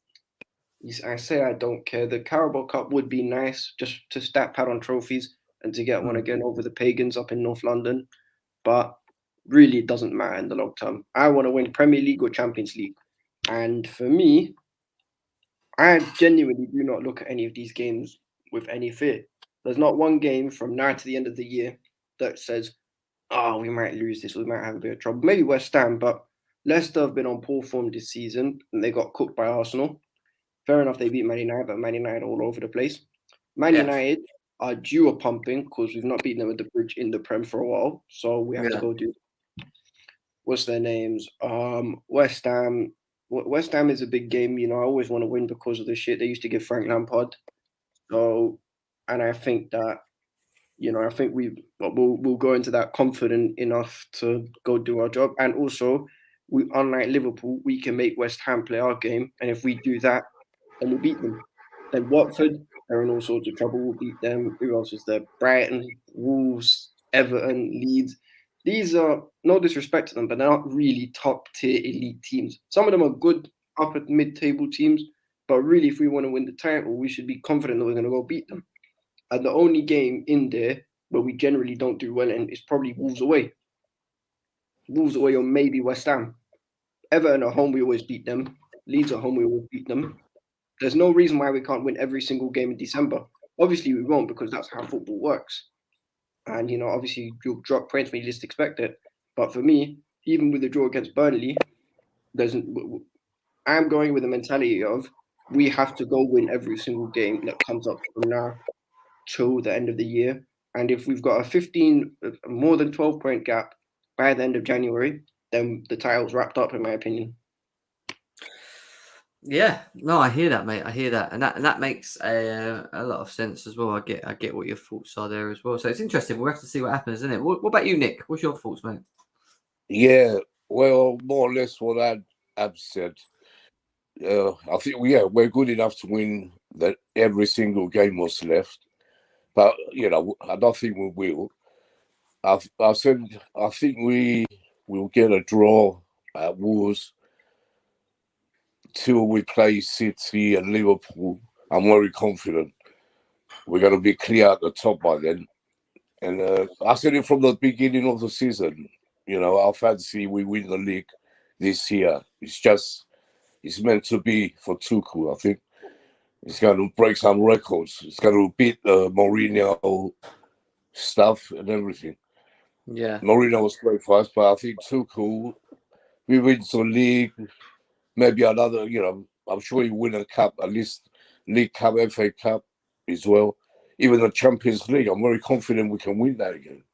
I say I don't care. The Carabao Cup would be nice just to stat pad on trophies and to get one again over the Pagans up in North London. But really, it doesn't matter in the long term. I want to win Premier League or Champions League. And for me, I genuinely do not look at any of these games with any fear. There's not one game from now to the end of the year that says, oh, we might lose this, we might have a bit of trouble. Maybe West Ham, but Leicester have been on poor form this season and they got cooked by Arsenal. Fair enough, they beat Man United, but Man United all over the place. Man United are due a pumping because we've not beaten them at the Bridge in the Prem for a while. So we have to go do, what's their names? West Ham. West Ham is a big game. You know, I always want to win because of the shit they used to give Frank Lampard. So, and I think that, you know, I think we'll go into that confident enough to go do our job. And also, we, unlike Liverpool, we can make West Ham play our game. And if we do that, then we'll beat them. Then Watford, they're in all sorts of trouble. We'll beat them. Who else is there? Brighton, Wolves, Everton, Leeds. These are, no disrespect to them, but they're not really top tier elite teams. Some of them are good upper mid-table teams, but really, if we want to win the title, we should be confident that we're going to go beat them. And the only game in there where we generally don't do well in is probably Wolves away. Wolves away or maybe West Ham. Everton at home, we always beat them. Leeds at home, we always beat them. There's no reason why we can't win every single game in December. Obviously, we won't because that's how football works. And, you know, obviously, you'll drop points when you least expect it. But for me, even with the draw against Burnley, I'm going with the mentality of we have to go win every single game that comes up from now till the end of the year. And if we've got a more than 12-point gap by the end of January, then the title's wrapped up, in my opinion. Yeah, no, I hear that, mate. I hear that, and that makes a lot of sense as well. I get what your thoughts are there as well. So it's interesting. We'll have to see what happens, isn't it? What about you, Nick? What's your thoughts, mate? Yeah, well, more or less what I've said. I think we're good enough to win that every single game was left, but you know I don't think we will. I said I think we will get a draw at Wolves till we play City and Liverpool. I'm very confident we're going to be clear at the top by then. And I said it from the beginning of the season. You know, I fancy we win the league this year. It's meant to be for Tuchel, I think. It's going to break some records. It's going to beat the Mourinho stuff and everything. Yeah. Mourinho was great for us, but I think Tuchel, we win the league, maybe another, you know, I'm sure he win a cup, at least League Cup, FA Cup as well. Even the Champions League, I'm very confident we can win that again.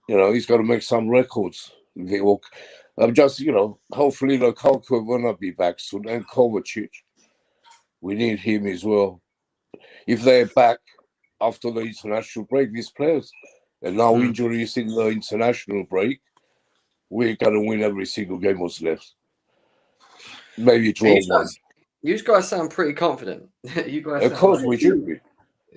You know, he's got to make some records. I'm just, you know, hopefully Lukaku will not be back soon. And Kovacic, we need him as well. If they're back after the international break, these players, and now injuries in the international break, we're going to win every single game what's left. Maybe draw one. You guys sound pretty confident. You guys. Of course, we should be.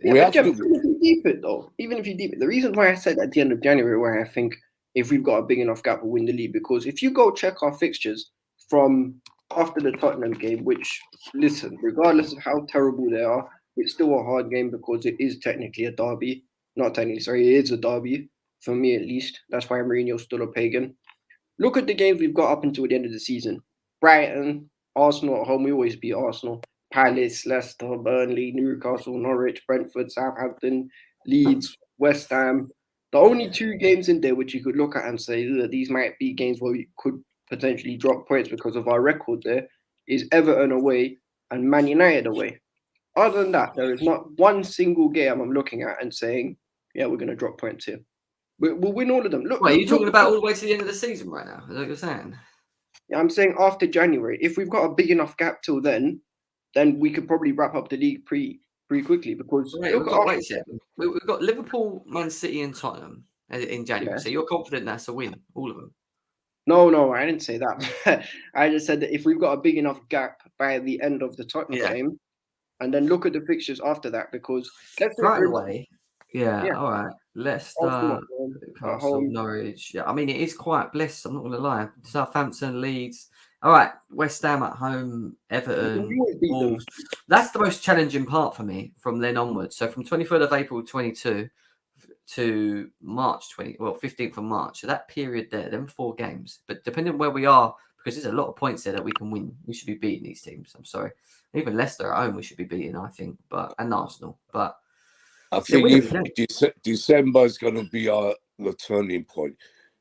Yeah, we have to. Even if you deep it, though, the reason why I said at the end of January, where I think if we've got a big enough gap, we'll win the league, because if you go check our fixtures from after the Tottenham game, which, listen, regardless of how terrible they are, it's still a hard game because it is technically a derby. Not technically, sorry, it is a derby, for me at least. That's why Mourinho's still a pagan. Look at the games we've got up until the end of the season. Brighton, Arsenal at home, we always beat Arsenal. Palace, Leicester, Burnley, Newcastle, Norwich, Brentford, Southampton, Leeds, West Ham. The only two games in there which you could look at and say that these might be games where we could potentially drop points because of our record there is Everton away and Man United away. Other than that, there is not one single game I'm looking at and saying, yeah, we're going to drop points here. We'll win all of them. Look, Wait, are you talking about all the way to the end of the season right now? Is that what you're saying? Yeah, I'm saying after January, if we've got a big enough gap till then, then we could probably wrap up the league pretty quickly because Wait, look we've at got, wait a second. We've got Liverpool, Man City, and Tottenham in January. Yeah. So you're confident that's a win, all of them? No, I didn't say that. I just said that if we've got a big enough gap by the end of the Tottenham Yeah. game, and then look at the fixtures after that, because let's say, Right for away. Yeah, Yeah. all right. Leicester, Arsenal at home, Newcastle, Norwich. Yeah, I mean, it is quite blessed. I'm not going to lie. Southampton, Leeds. All right. West Ham at home, Everton, We always beat them. Wolves. That's the most challenging part for me from then onwards. So from 23rd of April 22 to March 15th of March. So that period there, them 4 games. But depending on where we are, because there's a lot of points there that we can win. We should be beating these teams. I'm sorry. Even Leicester at home, we should be beating, I think. And Arsenal. But I think if December is going to be the turning point.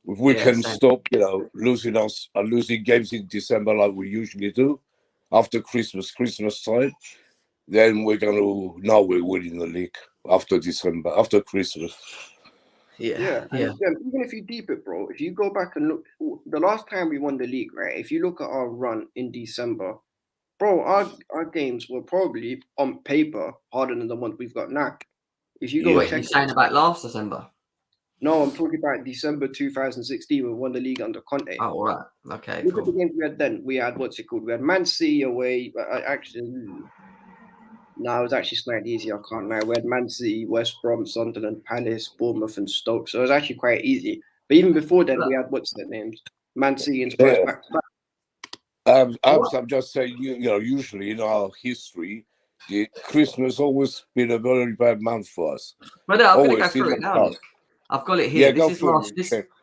If we can stop, losing games in December like we usually do after Christmas time, then we're going to know we're winning the league after December, after Christmas. Yeah. Even if you deep it, bro, if you go back and look, the last time we won the league, right? If you look at our run in December, bro, our games were probably on paper harder than the ones we've got now. If you go Wait, you're saying about last December? No, I'm talking about December 2016. We won the league under Conte. Oh, all right. Okay. Look at the games we had then. We had what's it called? We had Man City away. No, it was actually slightly easy. I can't lie. We had Man City, West Brom, Sunderland, Palace, Bournemouth, and Stoke. So it was actually quite easy. But even before then, we had what's their names? Man City and Spurs back to back. I'm just saying, usually in our history, Christmas always been a very bad month for us. But I'm going to go through it now. Nick. I've got it here. Yeah,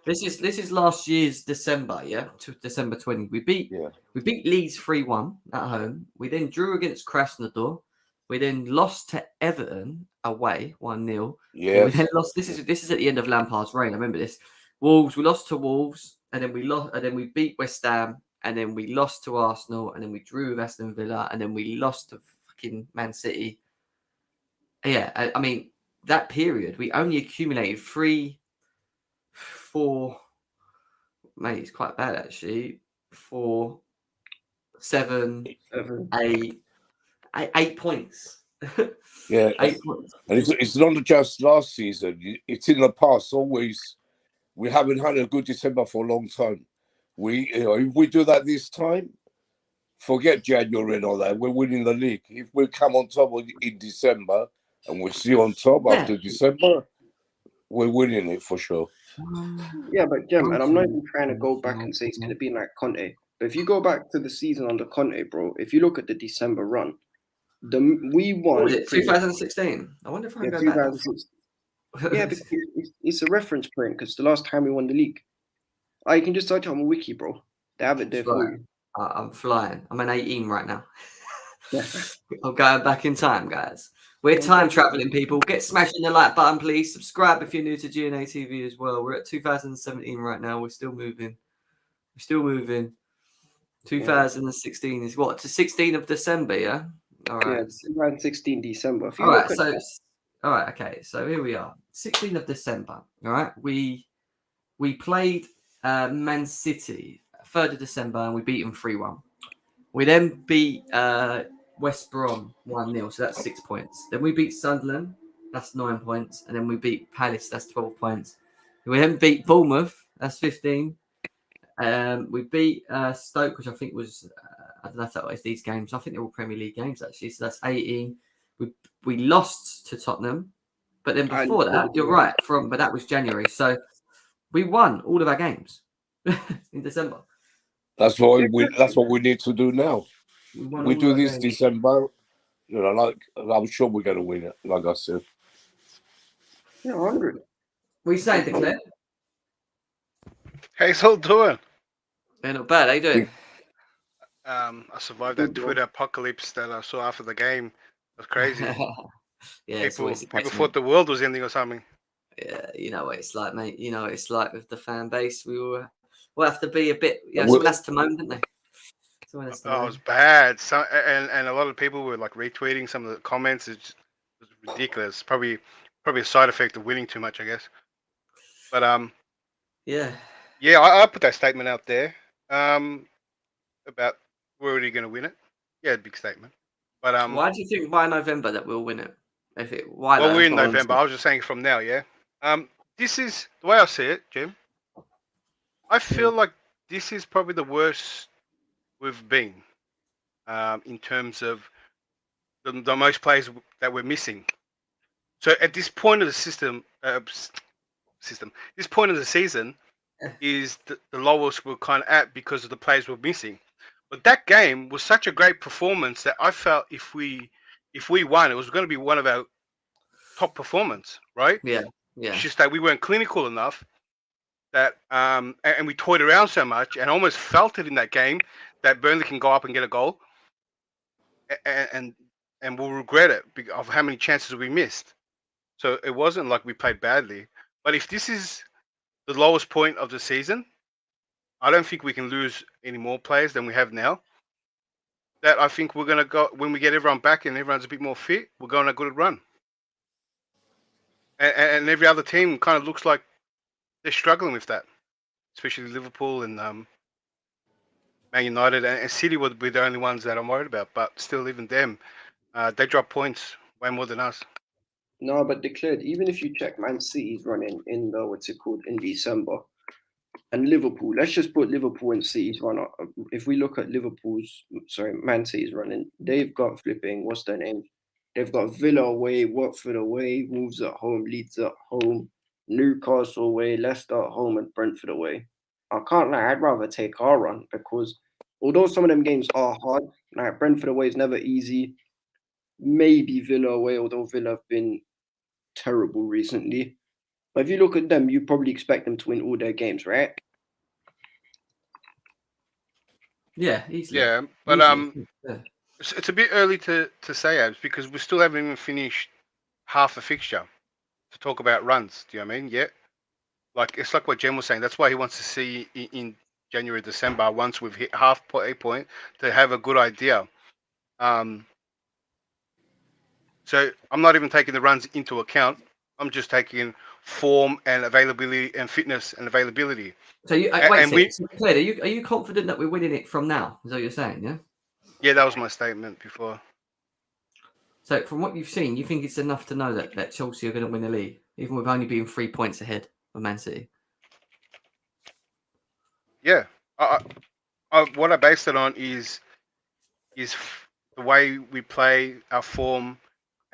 this is last year's December, to December 20. We beat Leeds 3-1 at home. We then drew against Krasnodar. We then lost to Everton away 1-0. Yeah. We then lost. This is at the end of Lampard's reign. I remember this. Wolves. We lost to Wolves, and then we lost, and then we beat West Ham, and then we lost to Arsenal, and then we drew with Aston Villa, and then we lost to fucking Man City. Yeah, I mean that period we only accumulated 3, 4. Mate, it's quite bad actually. 4, 7, 8 points. Yeah, 8 points. And it's not just last season. It's in the past. Always, we haven't had a good December for a long time. If we do that this time, forget January and all that. We're winning the league. If we come on top in December and we're still on top after December, we're winning it for sure. Yeah, but Jem, and I'm not even trying to go back and say it's going to be like Conte. But if you go back to the season under Conte, bro, if you look at the December run, we won. Was it 2016? I wonder if I can go back. Yeah, because it's a reference point because the last time we won the league. Oh, you can just search on Wiki, bro. They have it there for you. I'm flying. I'm an 18 right now. I'm going back in time, guys. We're time traveling, people. Get smashing the like button, please. Subscribe if you're new to GNA TV as well. We're at 2017 right now. We're still moving. 2016 is what? To 16th of December, yeah? All right. Yeah, 2016 December. All right, okay. So here we are. 16th of December. All right. We played Man City 3rd of December and we beat them 3-1. We then beat West Brom 1-0, so that's 6 points. Then we beat Sunderland, that's 9 points. And then we beat Palace, that's 12 points. We then beat Bournemouth, that's 15. We beat Stoke, which I think was, I don't know if that was these games. I think they're all Premier League games, actually. So that's 18. We lost to Tottenham. But then before that, you're right, but that was January. So we won all of our games in December. That's what we need to do now. We do this games. December, I'm sure we're going to win it, like I said. Yeah, 100. What are you saying, Declan? How's all doing? Yeah, not bad. How you doing? I survived that Twitter apocalypse that I saw after the game. It was crazy. Yeah, people thought the world was ending or something. Yeah, you know what it's like, mate. You know what it's like with the fan base. We'll have to be a bit. Someone has to moan, don't they? It was bad. And a lot of people were like retweeting some of the comments. It was ridiculous. Probably a side effect of winning too much, I guess. But yeah, I put that statement out there about we're already going to win it. Yeah, big statement. But why do you think by November that we'll win it? Why? well, Though? we're That's in what I want to November. say. I was just saying from now, yeah. This is the way I see it, Jim. I feel like this is probably the worst we've been in terms of the most players that we're missing. So at this point of the this point of the season is the lowest we're kind of at because of the players we're missing. But that game was such a great performance that I felt if we won, it was going to be one of our top performance, right? Yeah. It's just that we weren't clinical enough. That and we toyed around so much and almost felt it in that game that Burnley can go up and get a goal, and we'll regret it because of how many chances we missed. So it wasn't like we played badly. But if this is the lowest point of the season, I don't think we can lose any more players than we have now. That I think we're gonna go when we get everyone back and everyone's a bit more fit. We're going on a good run, and every other team kind of looks like they're struggling with that, especially Liverpool and Man United and City would be the only ones that I'm worried about. But still, even them, they drop points way more than us. No, but declared, even if you check Man City's running in the, what's it called, in December, and Liverpool, let's just put Liverpool and City's run up. If we look at Man City's running, they've got what's their name? They've got Villa away, Watford away, Wolves at home, Leeds at home, Newcastle away, Leicester at home, and Brentford away. I can't lie, I'd rather take our run because although some of them games are hard, like Brentford away is never easy. Maybe Villa away, although Villa have been terrible recently. But if you look at them, you probably expect them to win all their games, right? Yeah, easily. Yeah, but Yeah. it's a bit early to say, Abs, because we still haven't even finished half the fixture to talk about runs. Do you know what I mean? Yet, like it's like what Jem was saying. That's why he wants to see in January, December, once we've hit half a point, to have a good idea. So I'm not even taking the runs into account. I'm just taking form and availability and fitness and availability. So you And wait, Claire, are you confident that we're winning it from now? Is that what you're saying? Yeah. Yeah, that was my statement before. So from what you've seen, you think it's enough to know that Chelsea are going to win the league, even with only being 3 points ahead of Man City? Yeah, what I based it on is the way we play, our form,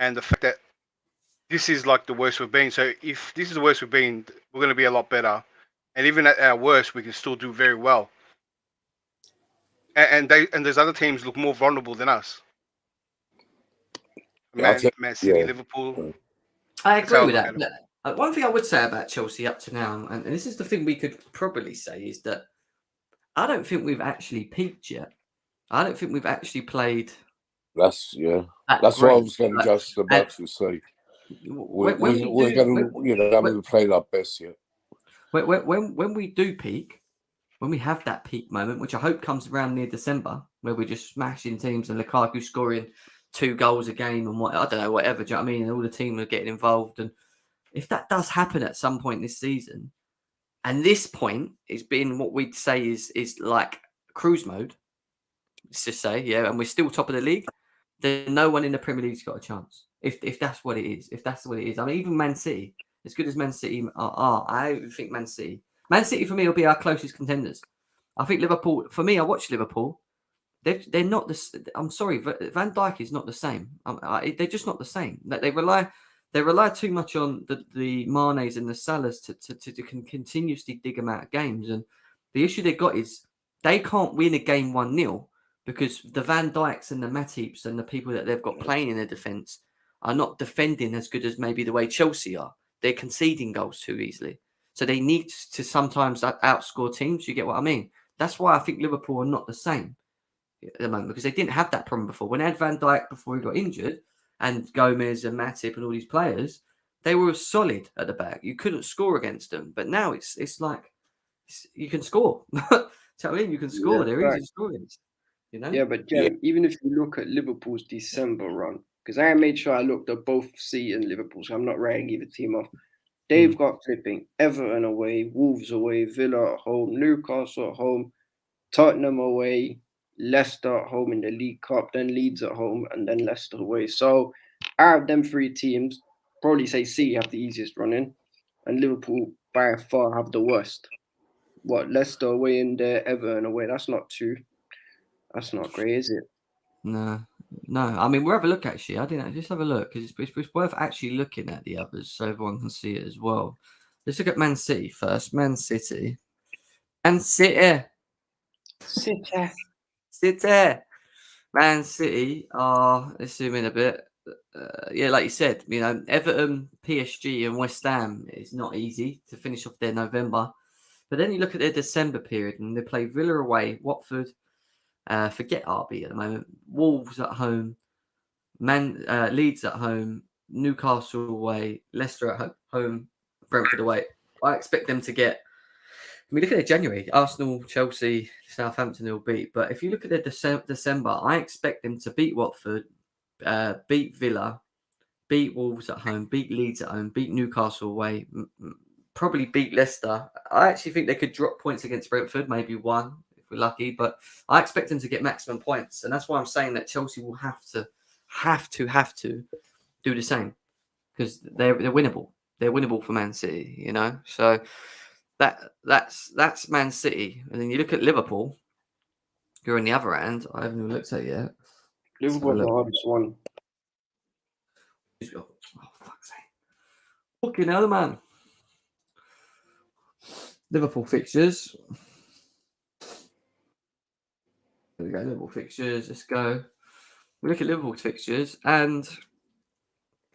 and the fact that this is like the worst we've been. So if this is the worst we've been, we're going to be a lot better. And even at our worst, we can still do very well. And those other teams look more vulnerable than us. Man City, Liverpool. I agree with that. One thing I would say about Chelsea up to now, and this is the thing we could probably say, is that I don't think we've actually peaked yet. I don't think we've actually played. That's what I was going to just about to say. We're going to, we played our best yet. When we do peak, when we have that peak moment, which I hope comes around near December, where we're just smashing teams and Lukaku scoring 2 goals a game and whatever. Do you know what I mean? And all the team are getting involved. And if that does happen at some point this season, and this point is being what we'd say is like cruise mode, let's just say, yeah, and we're still top of the league, then no one in the Premier League's got a chance. If that's what it is. If that's what it is. I mean, even Man City, as good as Man City are, I think Man City for me will be our closest contenders. I think Liverpool, for me, I watch Liverpool. They're not the. I'm sorry, Van Dijk is not the same. They're just not the same. They rely too much on the Manes and the Salahs to continuously dig them out of games. And the issue they've got is they can't win a game 1-0 because the Van Dijks and the Matips and the people that they've got playing in their defence are not defending as good as maybe the way Chelsea are. They're conceding goals too easily. So they need to sometimes outscore teams. You get what I mean? That's why I think Liverpool are not the same at the moment, because they didn't have that problem before. When they had Van Dijk before he got injured, and Gomez and Matip and all these players, they were solid at the back. You couldn't score against them. But now it's like you can score. So I mean, you can score. Yeah, They're easy to score against. You know? Yeah, but Jem, even if you look at Liverpool's December run, because I made sure I looked at both City and Liverpool, so I'm not writing either team off. They've got flipping Everton away, Wolves away, Villa at home, Newcastle at home, Tottenham away, Leicester at home in the League Cup, then Leeds at home, and then Leicester away. So out of them 3 teams, probably say City have the easiest run in, and Liverpool by far have the worst. What, Leicester away in there, Everton away? That's not great, is it? No. I mean, we'll have a look actually. I didn't just have a look because it's worth actually looking at the others so everyone can see it as well. Let's look at Man City first. Man City. Man City. Man City are, let's zoom in a bit. Yeah, like you said, Everton, PSG, and West Ham is not easy to finish off their November. But then you look at their December period and they play Villa away, Watford, forget RB at the moment, Wolves at home, Leeds at home, Newcastle away, Leicester at home, Brentford away. I expect them to get. I mean, look at their January. Arsenal, Chelsea, Southampton will beat. But if you look at their December, I expect them to beat Watford, beat Villa, beat Wolves at home, beat Leeds at home, beat Newcastle away, probably beat Leicester. I actually think they could drop points against Brentford, maybe 1 if we're lucky. But I expect them to get maximum points. And that's why I'm saying that Chelsea will have to do the same because they're winnable. They're winnable for Man City, So that's Man City. And then you look at Liverpool. You're on the other end. I haven't even looked at it yet. Liverpool the hardest one. Oh, fuck's sake. Fucking hell, man. Liverpool fixtures. There we go, Liverpool fixtures. Let's go. We look at Liverpool's fixtures and,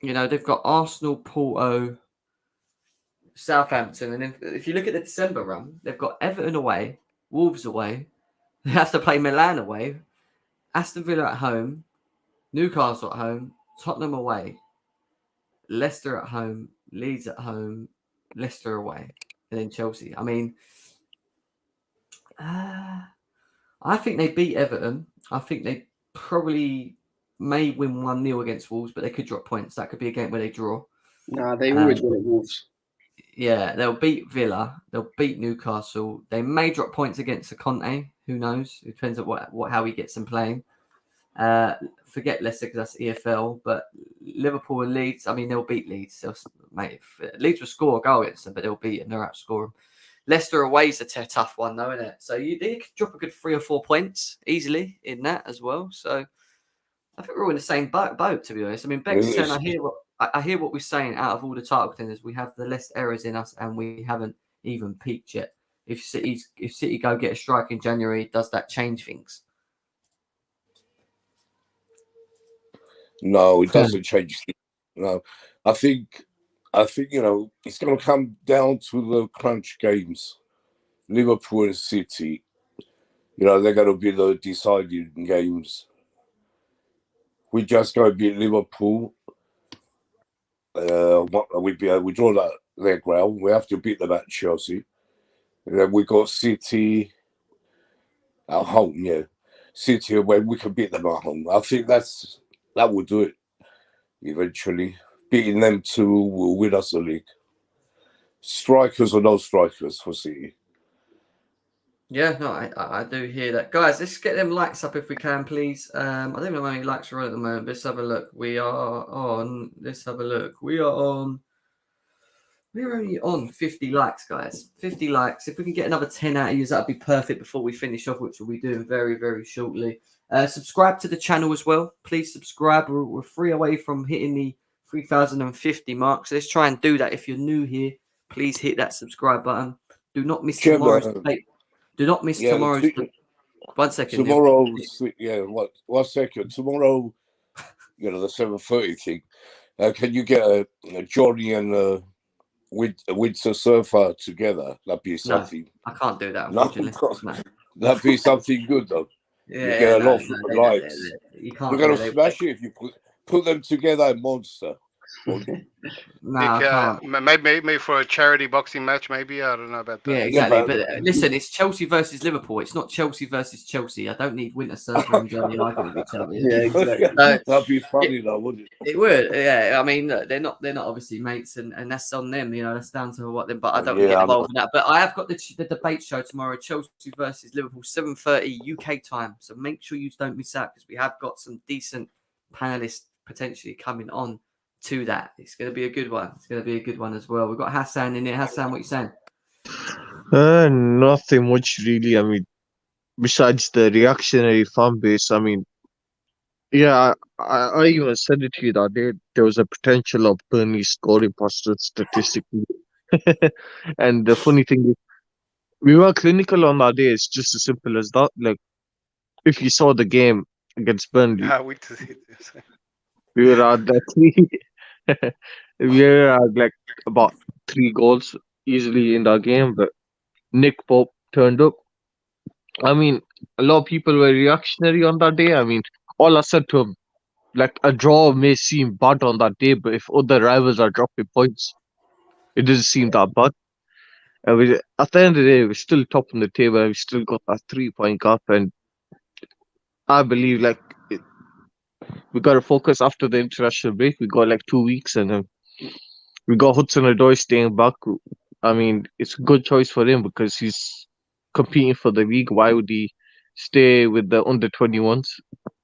they've got Arsenal, Porto, Southampton. And then if you look at the December run, they've got Everton away, Wolves away. They have to play Milan away, Aston Villa at home, Newcastle at home, Tottenham away, Leicester at home, Leeds at home, Leicester away, and then Chelsea. I mean, I think they beat Everton. I think they probably may win 1-0 against Wolves, but they could drop points. That could be a game where they draw. Nah, they always win at Wolves. Yeah, they'll beat Villa. They'll beat Newcastle. They may drop points against Conte. Who knows? It depends on how he gets them playing. Forget Leicester because that's EFL. But Liverpool and Leeds, I mean, they'll beat Leeds. Leeds will score a goal against them, but they'll beat them. They'll outscore them. Leicester away is a tough one, though, isn't it? So they could drop a good 3 or 4 points easily in that as well. So I think we're all in the same boat, to be honest. I mean, Beck's saying, I hear what we're saying. Out of all the title contenders, we have the less errors in us, and we haven't even peaked yet. If City go get a strike in January, does that change things? No, it doesn't change things. No, I think it's going to come down to the crunch games. Liverpool and City, they're going to be the deciding games. We just go beat Liverpool. We draw their ground. We have to beat them at Chelsea. And then we got City at home. Yeah, City away. We can beat them at home. I think that will do it. Eventually, beating them 2 will win us the league. Strikers or no strikers for City. Yeah, no, I do hear that. Guys, let's get them likes up if we can, please. I don't know how many likes we're on at the moment, but let's have a look. We're only on 50 likes, guys. 50 likes. If we can get another 10 out of you, that'd be perfect before we finish off, which we'll be doing very, very shortly. Subscribe to the channel as well. Please subscribe. We're 3 away from hitting the 3,050 mark. So let's try and do that. If you're new here, please hit that subscribe button. Do not miss tomorrow's debate. Do not miss tomorrow's. 1 second. Tomorrow's, one second. Tomorrow, the 7:30 thing. Can you get a Johnny and a Winter Surfer together? That'd be something. No, I can't do that. Unfortunately. That'd be something good, though. Yeah, you get a lot of likes. You can't. We're going to smash it if you put them together, a monster. No, I can't. Maybe for a charity boxing match. Maybe I don't know about that. Yeah, Yeah, exactly. but- But listen, it's Chelsea versus Liverpool. It's not Chelsea versus Chelsea. I don't need Winter Circle and Johnny arguing with each other. Yeah, exactly. That'd be funny though, wouldn't it? It would, yeah. I mean, look, they're not obviously mates, and that's on them. You know, that's down to what them. But I don't Yeah, get I involved in that. But I have got the debate show tomorrow: Chelsea versus Liverpool, 7:30 UK time. So make sure you don't miss out because we have got some decent panelists potentially coming on to that. It's going to be a good one. It's going to be a good one as well. We've got Hassan in there. Hassan, what you saying? Nothing much really. I mean, besides the reactionary fan base, I mean, yeah, I even said it to you that there was a potential of Burnley scoring past it statistically. And the funny thing is, we were clinical on that day. It's just as simple as that. Like, if you saw the game against Burnley, We to see this. we were at the we were at like about 3 goals easily in that game, but Nick Pope turned up. I mean, a lot of people were reactionary on that day. I mean, all I said to him, like, a draw may seem bad on that day, but if other rivals are dropping points, it doesn't seem that bad. And at the end of the day, we're still top on the table. We still got that 3 point gap, and I believe we got to focus after the international break. We got like 2 weeks, and then we got Hudson-Odoi staying back. I mean, it's a good choice for him because he's competing for the league. Why would he stay with the under 21s?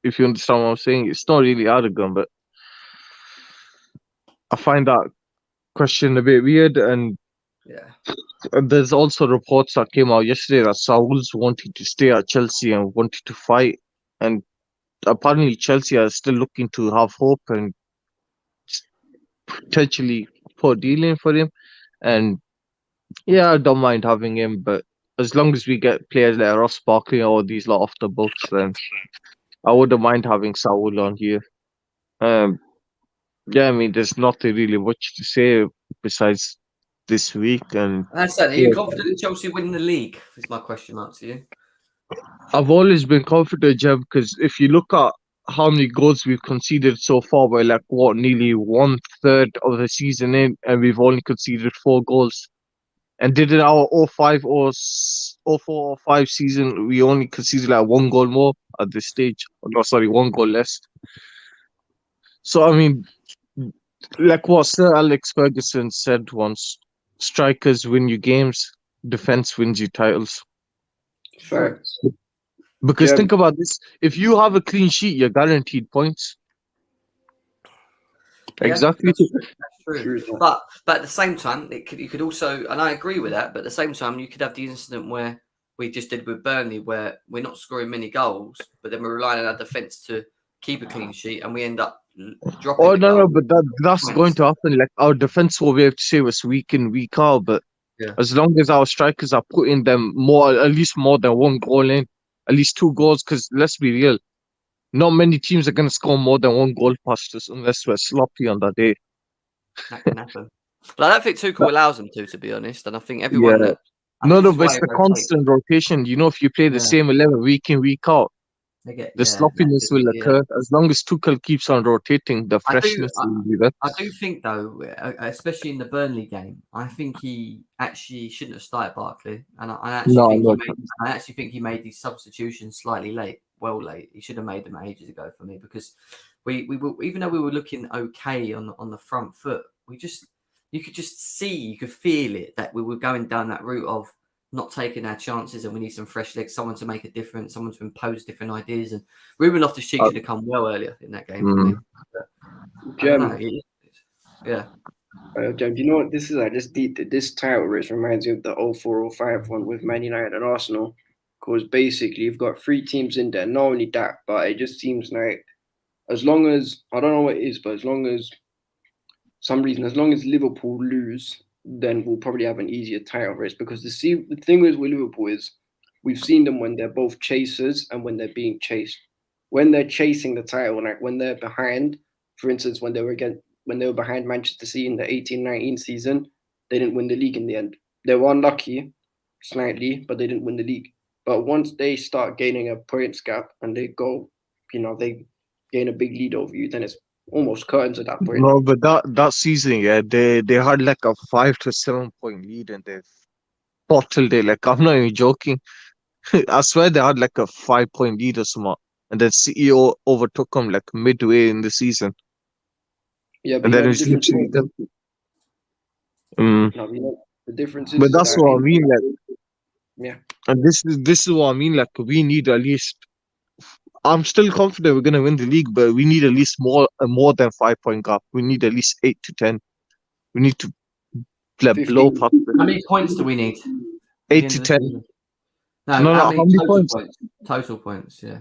If you understand what I'm saying, it's not really arrogant, but I find that question a bit weird. And Yeah. there's also reports that came out yesterday that Saul's wanting to stay at Chelsea and wanted to fight. And apparently Chelsea are still looking to have hope and potentially put a deal in for him. And yeah, I don't mind having him, but as long as we get players like Ross Barkley or these lot off the books, then I wouldn't mind having Saul on here. Yeah, I mean, there's nothing really much to say besides this week. And Hassan, are you confident in Chelsea winning the league? Is my question mark to you. I've always been confident, Jeb, because if you look at how many goals we've conceded so far, we're like, nearly 1/3 of the season in, and we've only conceded 4 goals. And did in our 05 or 04 or 05 season, we only conceded like 1 goal more at this stage. No, sorry, 1 goal less. So, I mean, like what Sir Alex Ferguson said once, strikers win you games, defense wins you titles. Facts. Because Yeah. think about this, if you have a clean sheet, you're guaranteed points. Yeah, Exactly. That's true. True. But at the same time, you could also, and I agree with that. But at the same time, you could have the incident where we just did with Burnley, where we're not scoring many goals, but then we're relying on our defense to keep a clean sheet, and we end up dropping. Oh, no, goal. but that's going to happen. Like, our defense will be able to save us week in, week out, but as long as our strikers are putting them at least more than 1 goal in, at least 2 goals, because let's be real, not many teams are going to score more than 1 goal past us unless we're sloppy on that day. That can happen. But I don't think Tuchel allows them to be honest. And I think everyone that. No, but it's the constant rotation. You know, if you play the same 11 week in, week out, the sloppiness will occur. As long as Tuchel keeps on rotating, the freshness will be there. I do think, though, especially in the Burnley game, I think he actually shouldn't have started Barkley. And I actually think he made these substitutions slightly late, well late. He should have made them ages ago for me because we were, even though we were looking okay on the front foot, you could just see, you could feel it that we were going down that route of not taking our chances, and we need some fresh legs, someone to make a difference, someone to impose different ideas. And Ruben Loftus-Cheek should have come well earlier in that game for me. Yeah. Jem, you know what this is? This title race reminds me of the 04-05 one with Man United and Arsenal, because basically you've got 3 teams in there. Not only that, but it just seems like as long as, I don't know what it is, but as long as Liverpool lose, then we'll probably have an easier title race. Because the thing is with Liverpool is we've seen them when they're both chasers and when they're being chased. When they're chasing the title, like when they're behind, for instance, when they were behind Manchester City in the 18-19 season, they didn't win the league in the end. They were unlucky slightly, but they didn't win the league. But once they start gaining a points gap and they go, they gain a big lead over you, then it's almost curtains at that point. No, but that season, yeah, they had like a 5 to 7 point lead and they bottled it. Like I'm not even joking. I swear they had like a 5 point lead or something, and then CEO overtook them like midway in the season, Yeah, but and you then know the it's difference. literally them. Mm. No, you know the difference But is that's that what I mean. Like, yeah, and this is what I mean. Like, we need at least. I'm still confident we're gonna win the league, but we need at least more than 5 point gap. We need at least 8 to 10. We need to like, blow 15. past How it. many points do we need at the 8 end to of the 10. season? No, No, how how many many total points? points? Total points, yeah.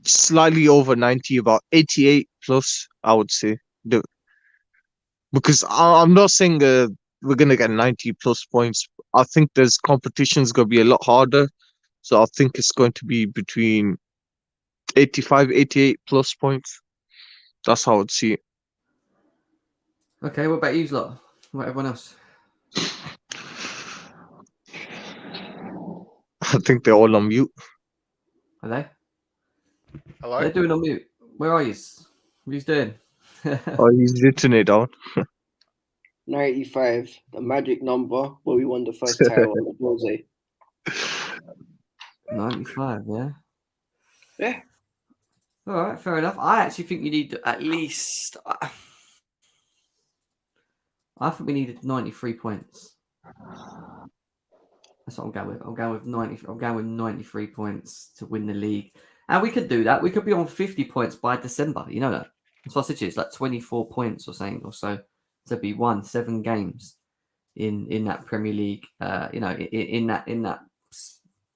Slightly over 90, about 88 plus, I would say. Because I'm not saying we're gonna get 90 plus points. I think there's competition's gonna be a lot harder. So I think it's going to be between 85, 88 plus points. That's how I would see it. Okay, what about you lot? What about everyone else? I think they're all on mute. Are they? Hello? They're doing on mute. Where are you? Who's doing? Oh, he's written it down. 95, the magic number where we won the first title on Jose. 95, yeah. Yeah. All right, fair enough. I actually think you need at least. I think we needed 93 points. That's what I'm going with. I'm going with 90. I'm going with 93 points to win the league, and we could do that. We could be on 50 points by December. You know that. That's what I said to you. It's like 24 points or something or so to be won 7 games in that Premier League. In that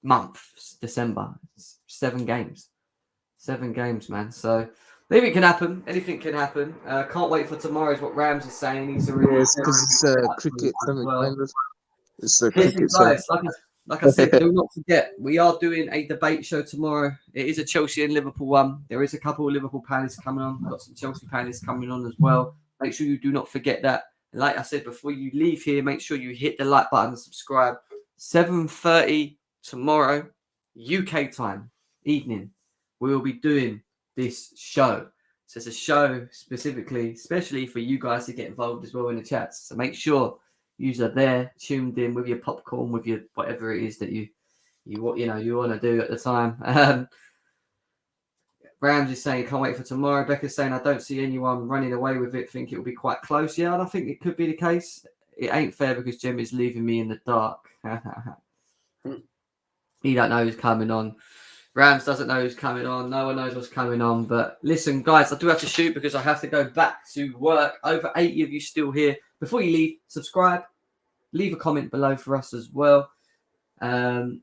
month, December, 7 games. 7 games, man. So maybe it can happen. Anything can happen. Can't wait for tomorrow. Is what Rams is saying. He's already. Yeah, it's because it's a cricket semi-finals. It's a Listen, cricket semi. guys, like I said, do not forget, we are doing a debate show tomorrow. It is a Chelsea and Liverpool one. There is a couple of Liverpool panelists coming on. We've got some Chelsea panelists coming on as well. Make sure you do not forget that. And like I said, before you leave here, make sure you hit the like button and subscribe. 7:30 tomorrow, UK time, evening. We will be doing this show. So it's a show specifically, especially for you guys to get involved as well in the chats. So make sure you are there, tuned in with your popcorn, with your whatever it is that you want to do at the time. Rams is saying can't wait for tomorrow. Becca's saying I don't see anyone running away with it. Think it will be quite close. Yeah, and I think it could be the case. It ain't fair because Jem is leaving me in the dark. He don't know who's coming on. Rams doesn't know who's coming on. No one knows what's coming on. But listen, guys, I do have to shoot because I have to go back to work. Over 80 of you still here. Before you leave, subscribe. Leave a comment below for us as well. And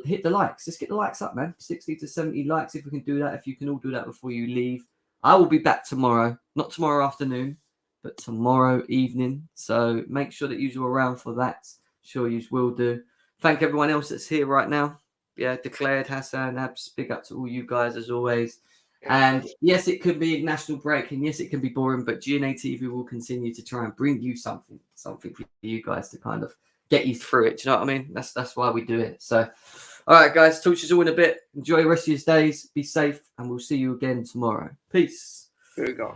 hit the likes. Let's get the likes up, man. 60 to 70 likes if we can do that. If you can all do that before you leave. I will be back tomorrow. Not tomorrow afternoon, but tomorrow evening. So make sure that you're around for that. Sure you will do. Thank everyone else that's here right now. Yeah, Declared, Hassan, Abs, big up to all you guys as always. And yes, it could be a national break, and yes, it can be boring, but GNA TV will continue to try and bring you something for you guys to kind of get you through it. Do you know what I mean? That's why we do it. So, all right, guys, talk to you all in a bit. Enjoy the rest of your days. Be safe, and we'll see you again tomorrow. Peace. Here we go.